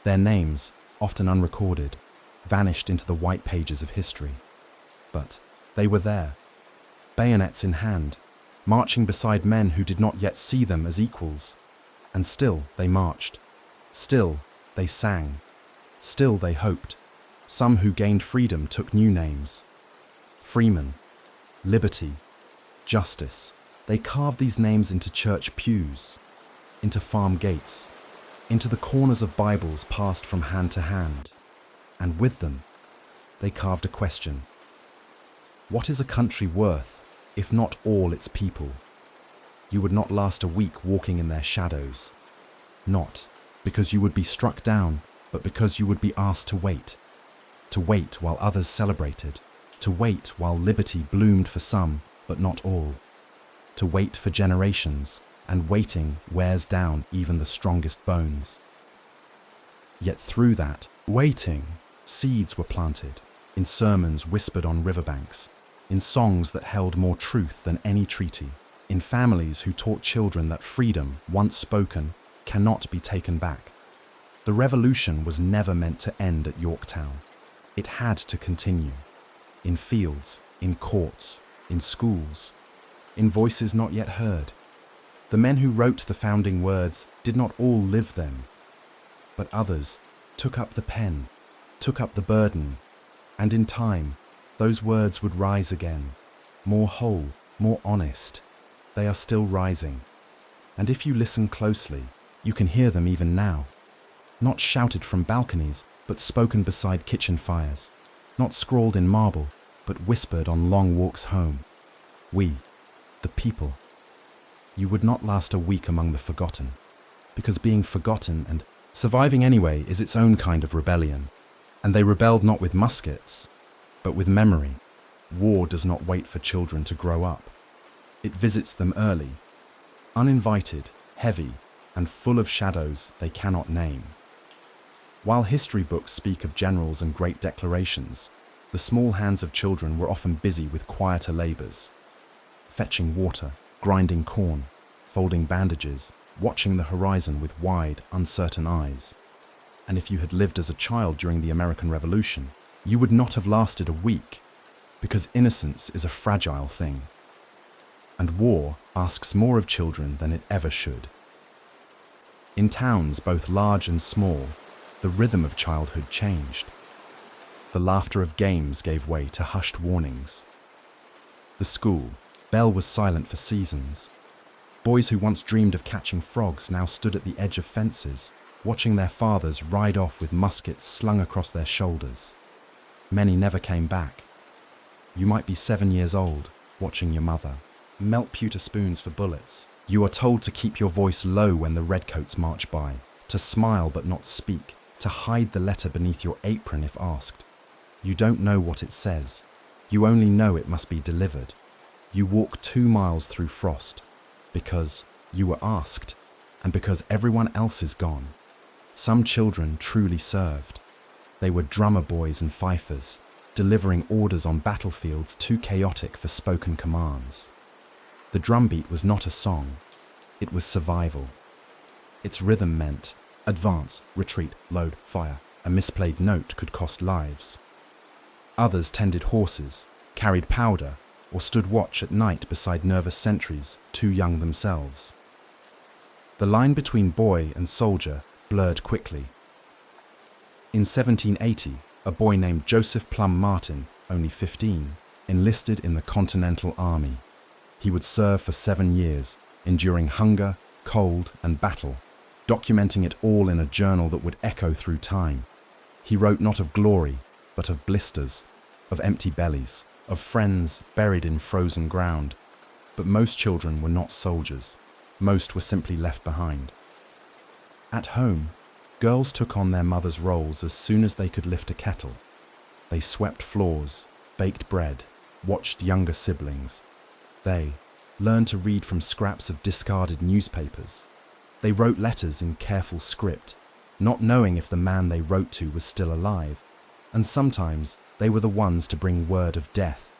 Their names, often unrecorded, vanished into the white pages of history. But they were there, bayonets in hand, marching beside men who did not yet see them as equals. And still they marched. Still they sang. Still they hoped. Some who gained freedom took new names. Freeman, Liberty, Justice. They carved these names into church pews, into farm gates, into the corners of Bibles passed from hand to hand. And with them, they carved a question. What is a country worth, if not all its people? You would not last a week walking in their shadows. Not because you would be struck down, but because you would be asked to wait while others celebrated, to wait while liberty bloomed for some, but not all, to wait for generations, and waiting wears down even the strongest bones. Yet through that waiting, seeds were planted, in sermons whispered on riverbanks, in songs that held more truth than any treaty, in families who taught children that freedom, once spoken, cannot be taken back. The revolution was never meant to end at Yorktown. It had to continue. In fields, in courts, in schools, in voices not yet heard. The men who wrote the founding words did not all live them, but others took up the pen, took up the burden, and in time, those words would rise again, more whole, more honest. They are still rising. And if you listen closely, you can hear them even now. Not shouted from balconies, but spoken beside kitchen fires. Not scrawled in marble, but whispered on long walks home. We, the people. You would not last a week among the forgotten, because being forgotten and Surviving anyway is its own kind of rebellion, and they rebelled not with muskets, but with memory. War does not wait for children to grow up. It visits them early, uninvited, heavy, and full of shadows they cannot name. While history books speak of generals and great declarations, the small hands of children were often busy with quieter labours, fetching water, grinding corn, folding bandages, watching the horizon with wide, uncertain eyes. And if you had lived as a child during the American Revolution, you would not have lasted a week, because innocence is a fragile thing. And war asks more of children than it ever should. In towns both large and small, the rhythm of childhood changed. The laughter of games gave way to hushed warnings. The school bell was silent for seasons. Boys who once dreamed of catching frogs now stood at the edge of fences, watching their fathers ride off with muskets slung across their shoulders. Many never came back. You might be 7 years old, watching your mother melt pewter spoons for bullets. You are told to keep your voice low when the redcoats march by, to smile but not speak, to hide the letter beneath your apron if asked. You don't know what it says. You only know it must be delivered. You walk 2 miles through frost because you were asked and because everyone else is gone. Some children truly served. They were drummer boys and fifers, delivering orders on battlefields too chaotic for spoken commands. The drumbeat was not a song, it was survival. Its rhythm meant advance, retreat, load, fire. A misplayed note could cost lives. Others tended horses, carried powder, or stood watch at night beside nervous sentries, too young themselves. The line between boy and soldier blurred quickly. In 1780, a boy named Joseph Plum Martin, only 15, enlisted in the Continental Army. He would serve for 7 years, enduring hunger, cold, and battle, documenting it all in a journal that would echo through time. He wrote not of glory, but of blisters, of empty bellies, of friends buried in frozen ground. But most children were not soldiers. Most were simply left behind. At home, girls took on their mother's roles as soon as they could lift a kettle. They swept floors, baked bread, watched younger siblings. They learned to read from scraps of discarded newspapers. They wrote letters in careful script, not knowing if the man they wrote to was still alive, and sometimes they were the ones to bring word of death.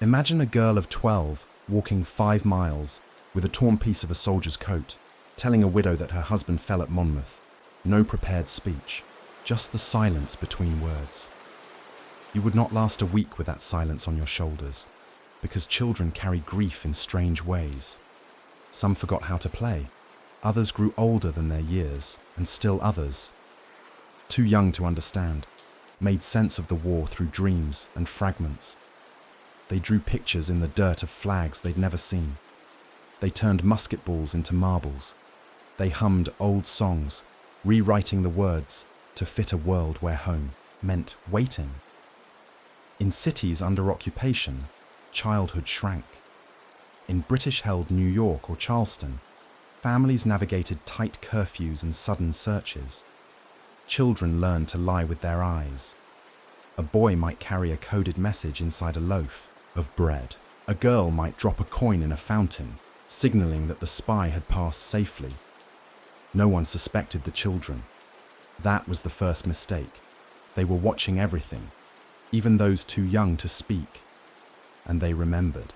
Imagine a girl of 12 walking 5 miles with a torn piece of a soldier's coat, telling a widow that her husband fell at Monmouth. No prepared speech, just the silence between words. You would not last a week with that silence on your shoulders, because children carry grief in strange ways. Some forgot how to play, others grew older than their years, and still others, too young to understand, made sense of the war through dreams and fragments. They drew pictures in the dirt of flags they'd never seen. They turned musket balls into marbles. They hummed old songs, rewriting the words to fit a world where home meant waiting. In cities under occupation, childhood shrank. In British-held New York or Charleston, families navigated tight curfews and sudden searches. Children learned to lie with their eyes. A boy might carry a coded message inside a loaf of bread. A girl might drop a coin in a fountain, signaling that the spy had passed safely. No one suspected the children. That was the first mistake. They were watching everything, even those too young to speak, and they remembered.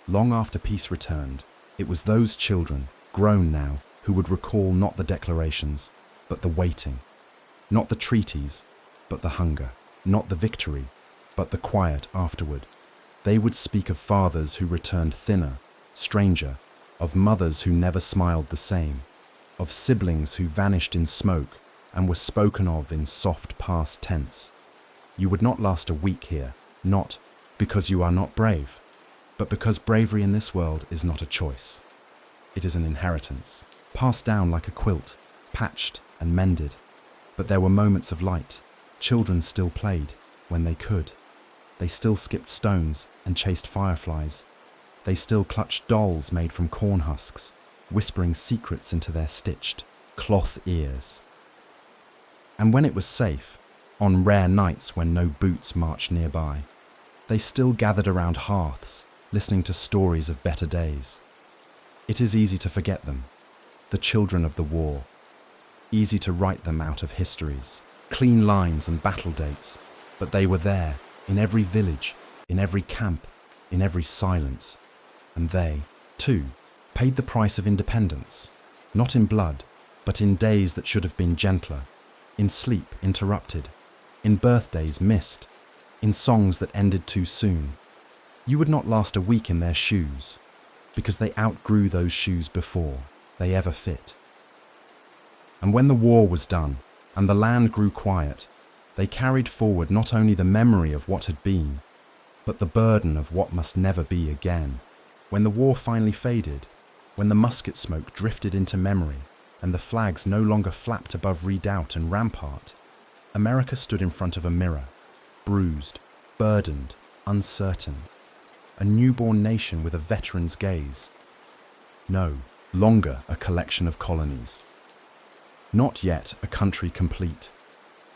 Long after peace returned, it was those children, grown now, who would recall not the declarations, but the waiting, not the treaties, but the hunger, not the victory, but the quiet afterward. They would speak of fathers who returned thinner, stranger, of mothers who never smiled the same, of siblings who vanished in smoke and were spoken of in soft past tense. You would not last a week here, not because you are not brave, but because bravery in this world is not a choice. It is an inheritance, passed down like a quilt, patched and mended. But there were moments of light. Children still played when they could. They still skipped stones and chased fireflies. They still clutched dolls made from corn husks, whispering secrets into their stitched, cloth ears. And when it was safe, on rare nights when no boots marched nearby, they still gathered around hearths, listening to stories of better days. It is easy to forget them, the children of the war. Easy to write them out of histories, clean lines and battle dates, but they were there, in every village, in every camp, in every silence. And they, too, paid the price of independence, not in blood, but in days that should have been gentler, in sleep interrupted, in birthdays missed, in songs that ended too soon. You would not last a week in their shoes, because they outgrew those shoes before they ever fit. And when the war was done, and the land grew quiet, they carried forward not only the memory of what had been, but the burden of what must never be again. When the war finally faded, when the musket smoke drifted into memory, and the flags no longer flapped above redoubt and rampart, America stood in front of a mirror, bruised, burdened, uncertain. A newborn nation with a veteran's gaze. No longer a collection of colonies. Not yet a country complete.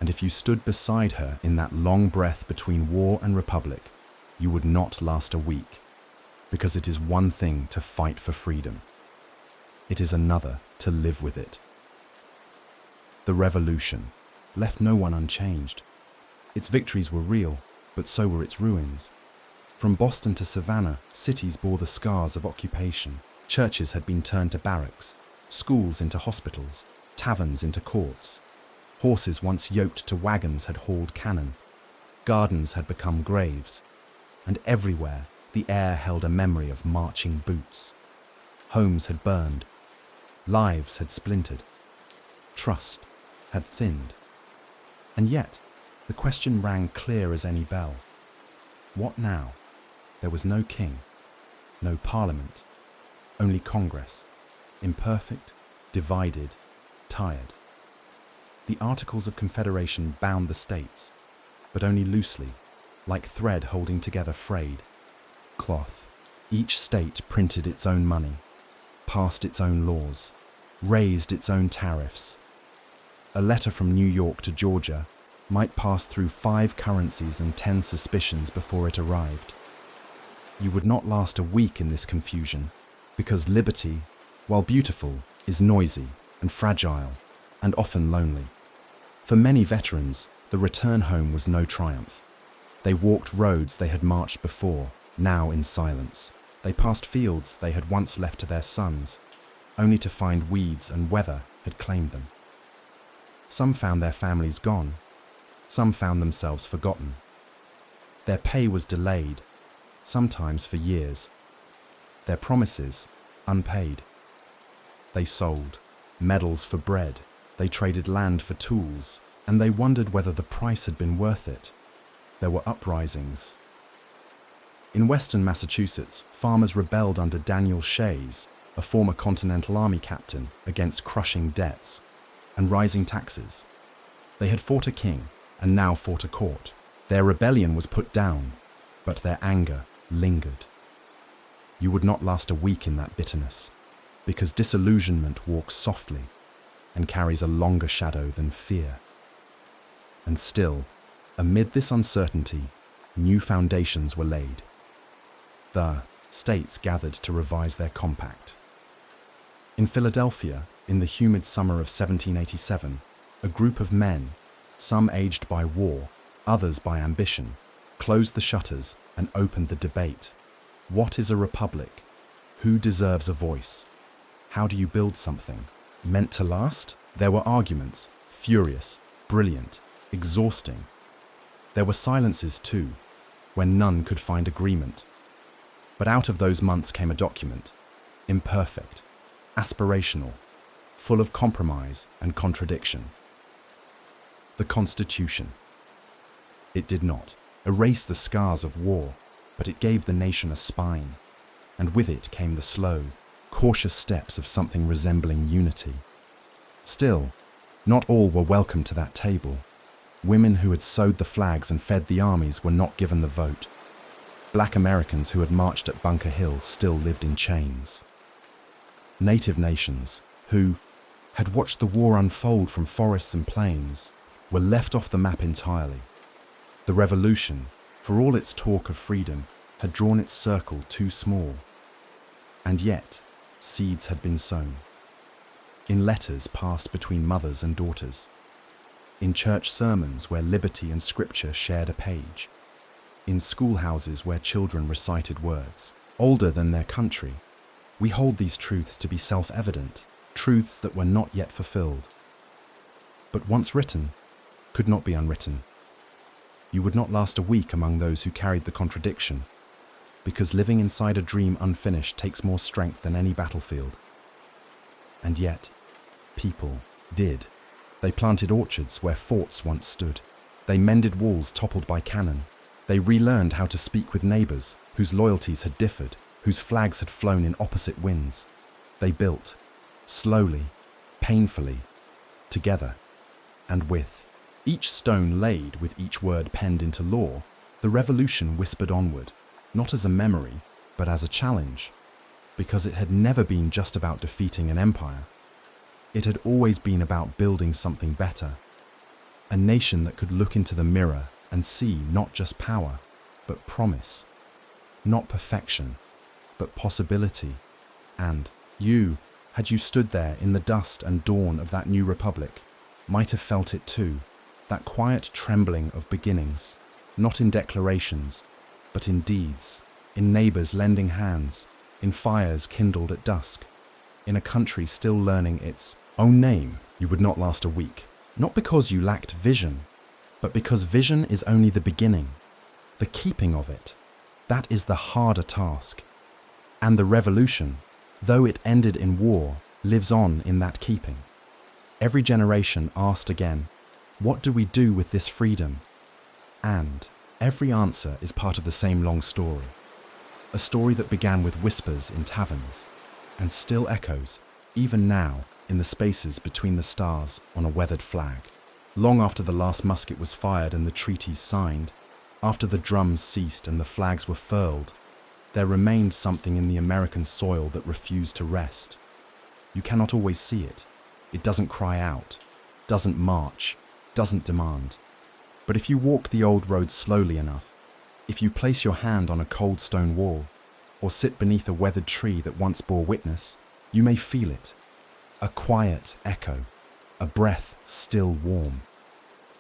And if you stood beside her in that long breath between war and republic, you would not last a week, because it is one thing to fight for freedom. It is another to live with it. The revolution left no one unchanged. Its victories were real, but so were its ruins. From Boston to Savannah, cities bore the scars of occupation. Churches had been turned to barracks, schools into hospitals, taverns into courts. Horses once yoked to wagons had hauled cannon. Gardens had become graves. And everywhere, the air held a memory of marching boots. Homes had burned. Lives had splintered. Trust had thinned. And yet, the question rang clear as any bell. What now? There was no king, no parliament, only Congress, imperfect, divided, tired. The Articles of Confederation bound the states, but only loosely, like thread holding together frayed cloth. Each state printed its own money, passed its own laws, raised its own tariffs. A letter from New York to Georgia might pass through 5 currencies and 10 suspicions before it arrived. You would not last a week in this confusion, because liberty, while beautiful, is noisy and fragile and often lonely. For many veterans, the return home was no triumph. They walked roads they had marched before, now in silence. They passed fields they had once left to their sons, only to find weeds and weather had claimed them. Some found their families gone. Some found themselves forgotten. Their pay was delayed, sometimes for years. Their promises, unpaid. They sold medals for bread, they traded land for tools, and they wondered whether the price had been worth it. There were uprisings. In western Massachusetts, farmers rebelled under Daniel Shays, a former Continental Army captain, against crushing debts and rising taxes. They had fought a king, and now fought a court. Their rebellion was put down, but their anger lingered. You would not last a week in that bitterness, because disillusionment walks softly and carries a longer shadow than fear. And still, amid this uncertainty, new foundations were laid. The states gathered to revise their compact. In Philadelphia, in the humid summer of 1787, a group of men, some aged by war, others by ambition, closed the shutters and opened the debate. What is a republic? Who deserves a voice? How do you build something meant to last? There were arguments, furious, brilliant, exhausting. There were silences too, when none could find agreement. But out of those months came a document, imperfect, aspirational, full of compromise and contradiction. The Constitution. It did not erase the scars of war, but it gave the nation a spine, and with it came the slow, cautious steps of something resembling unity. Still, not all were welcome to that table. Women who had sewed the flags and fed the armies were not given the vote. Black Americans who had marched at Bunker Hill still lived in chains. Native nations, who, had watched the war unfold from forests and plains, were left off the map entirely. The revolution, for all its talk of freedom, had drawn its circle too small. And yet, seeds had been sown. In letters passed between mothers and daughters. In church sermons where liberty and scripture shared a page. In schoolhouses where children recited words, older than their country. We hold these truths to be self-evident, truths that were not yet fulfilled. But once written, could not be unwritten. You would not last a week among those who carried the contradiction, because living inside a dream unfinished takes more strength than any battlefield. And yet, people did. They planted orchards where forts once stood. They mended walls toppled by cannon. They relearned how to speak with neighbours whose loyalties had differed, whose flags had flown in opposite winds. They built, slowly, painfully, together, and with each stone laid with each word penned into law, the revolution whispered onward, not as a memory, but as a challenge, because it had never been just about defeating an empire. It had always been about building something better, a nation that could look into the mirror and see not just power, but promise, not perfection, but possibility. And you, had you stood there in the dust and dawn of that new republic, might have felt it too, that quiet trembling of beginnings, not in declarations, but in deeds, in neighbours lending hands, in fires kindled at dusk, in a country still learning its own name. You would not last a week, not because you lacked vision, but because vision is only the beginning, the keeping of it. That is the harder task. And the revolution, though it ended in war, lives on in that keeping. Every generation asked again, what do we do with this freedom? And every answer is part of the same long story. A story that began with whispers in taverns, and still echoes, even now, in the spaces between the stars on a weathered flag. Long after the last musket was fired and the treaties signed, after the drums ceased and the flags were furled, there remained something in the American soil that refused to rest. You cannot always see it. It doesn't cry out, doesn't march, doesn't demand. But if you walk the old road slowly enough, if you place your hand on a cold stone wall, or sit beneath a weathered tree that once bore witness, you may feel it. A quiet echo, a breath still warm.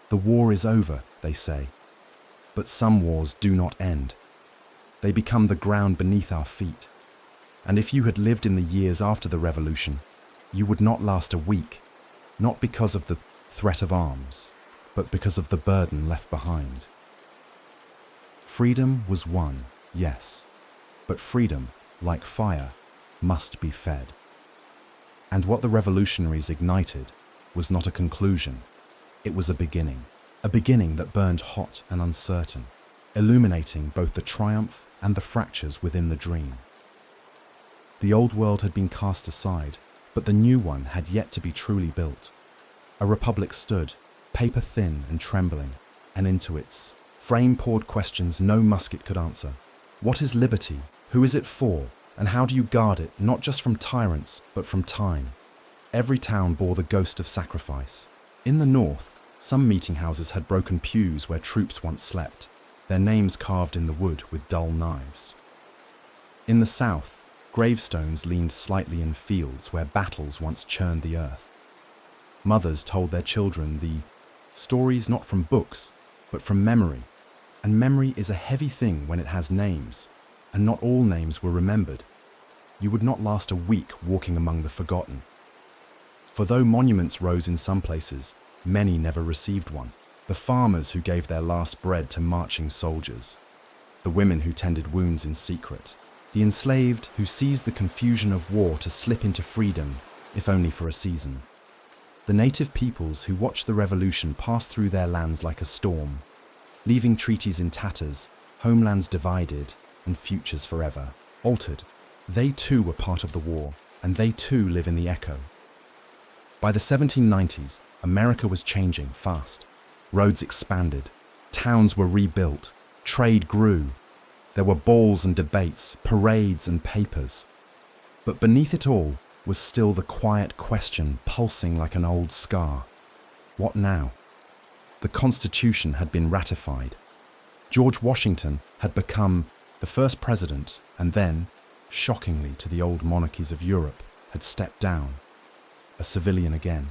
The war is over, they say. But some wars do not end. They become the ground beneath our feet. And if you had lived in the years after the revolution, you would not last a week, not because of the threat of arms, but because of the burden left behind. Freedom was won, yes, but freedom, like fire, must be fed. And what the revolutionaries ignited was not a conclusion, it was a beginning that burned hot and uncertain, illuminating both the triumph and the fractures within the dream. The old world had been cast aside, but the new one had yet to be truly built. A republic stood, paper thin and trembling, and into its frame poured questions no musket could answer. What is liberty? Who is it for? And how do you guard it, not just from tyrants, but from time? Every town bore the ghost of sacrifice. In the north, some meeting houses had broken pews where troops once slept, their names carved in the wood with dull knives. In the south, gravestones leaned slightly in fields where battles once churned the earth. Mothers told their children the stories not from books, but from memory, and memory is a heavy thing when it has names, and not all names were remembered. You would not last a week walking among the forgotten. For though monuments rose in some places, many never received one. The farmers who gave their last bread to marching soldiers, the women who tended wounds in secret, the enslaved who seized the confusion of war to slip into freedom, if only for a season. The native peoples who watched the revolution pass through their lands like a storm, leaving treaties in tatters, homelands divided, and futures forever altered. They too were part of the war, and they too live in the echo. By the 1790s, America was changing fast. Roads expanded, towns were rebuilt, trade grew. There were balls and debates, parades and papers. But beneath it all, was still the quiet question pulsing like an old scar. What now? The Constitution had been ratified. George Washington had become the first president, and then, shockingly to the old monarchies of Europe, had stepped down. A civilian again,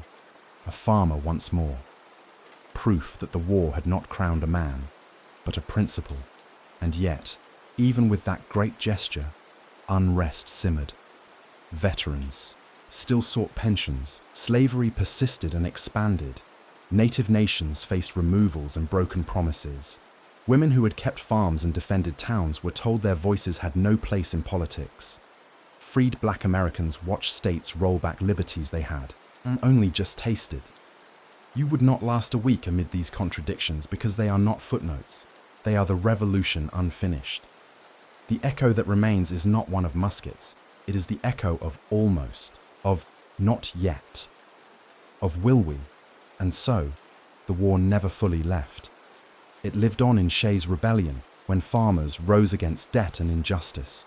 a farmer once more. Proof that the war had not crowned a man, but a principle. And yet, even with that great gesture, unrest simmered. Veterans still sought pensions. Slavery persisted and expanded. Native nations faced removals and broken promises. Women who had kept farms and defended towns were told their voices had no place in politics. Freed Black Americans watched states roll back liberties they had only just tasted. You would not last a week amid these contradictions because they are not footnotes. They are the revolution unfinished. The echo that remains is not one of muskets. It is the echo of almost, of not yet, of will we. And so, the war never fully left. It lived on in Shays' rebellion when farmers rose against debt and injustice.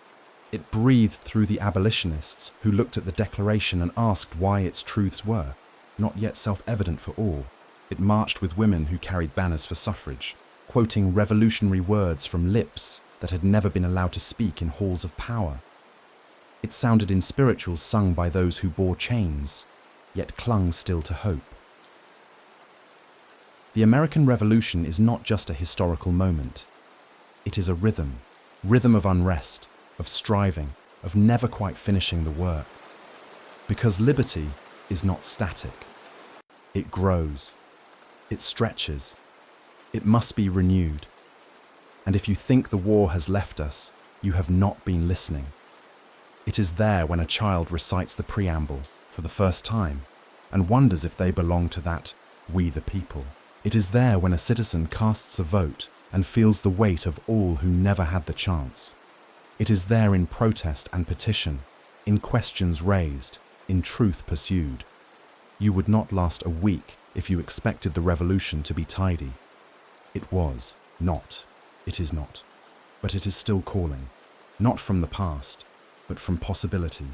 It breathed through the abolitionists who looked at the Declaration and asked why its truths were not yet self-evident for all. It marched with women who carried banners for suffrage, quoting revolutionary words from lips that had never been allowed to speak in halls of power. It sounded in spirituals sung by those who bore chains, yet clung still to hope. The American Revolution is not just a historical moment. It is a rhythm of unrest, of striving, of never quite finishing the work. Because liberty is not static. It grows. It stretches. It must be renewed. And if you think the war has left us, you have not been listening. It is there when a child recites the preamble for the first time and wonders if they belong to that "we the people." It is there when a citizen casts a vote and feels the weight of all who never had the chance. It is there in protest and petition, in questions raised, in truth pursued. You would not last a week if you expected the revolution to be tidy. It was not. It is not. But it is still calling, not from the past, but from possibility.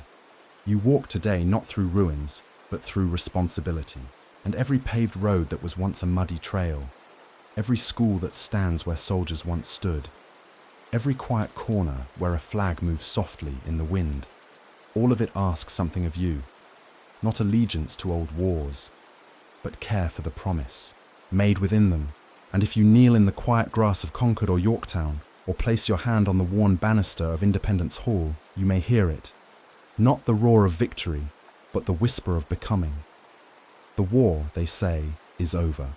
You walk today not through ruins, but through responsibility. And every paved road that was once a muddy trail, every school that stands where soldiers once stood, every quiet corner where a flag moves softly in the wind, all of it asks something of you. Not allegiance to old wars, but care for the promise made within them. And if you kneel in the quiet grass of Concord or Yorktown, or place your hand on the worn banister of Independence Hall, you may hear it. Not the roar of victory, but the whisper of becoming. The war, they say, is over,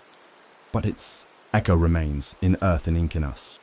but its echo remains in earth and ink in us.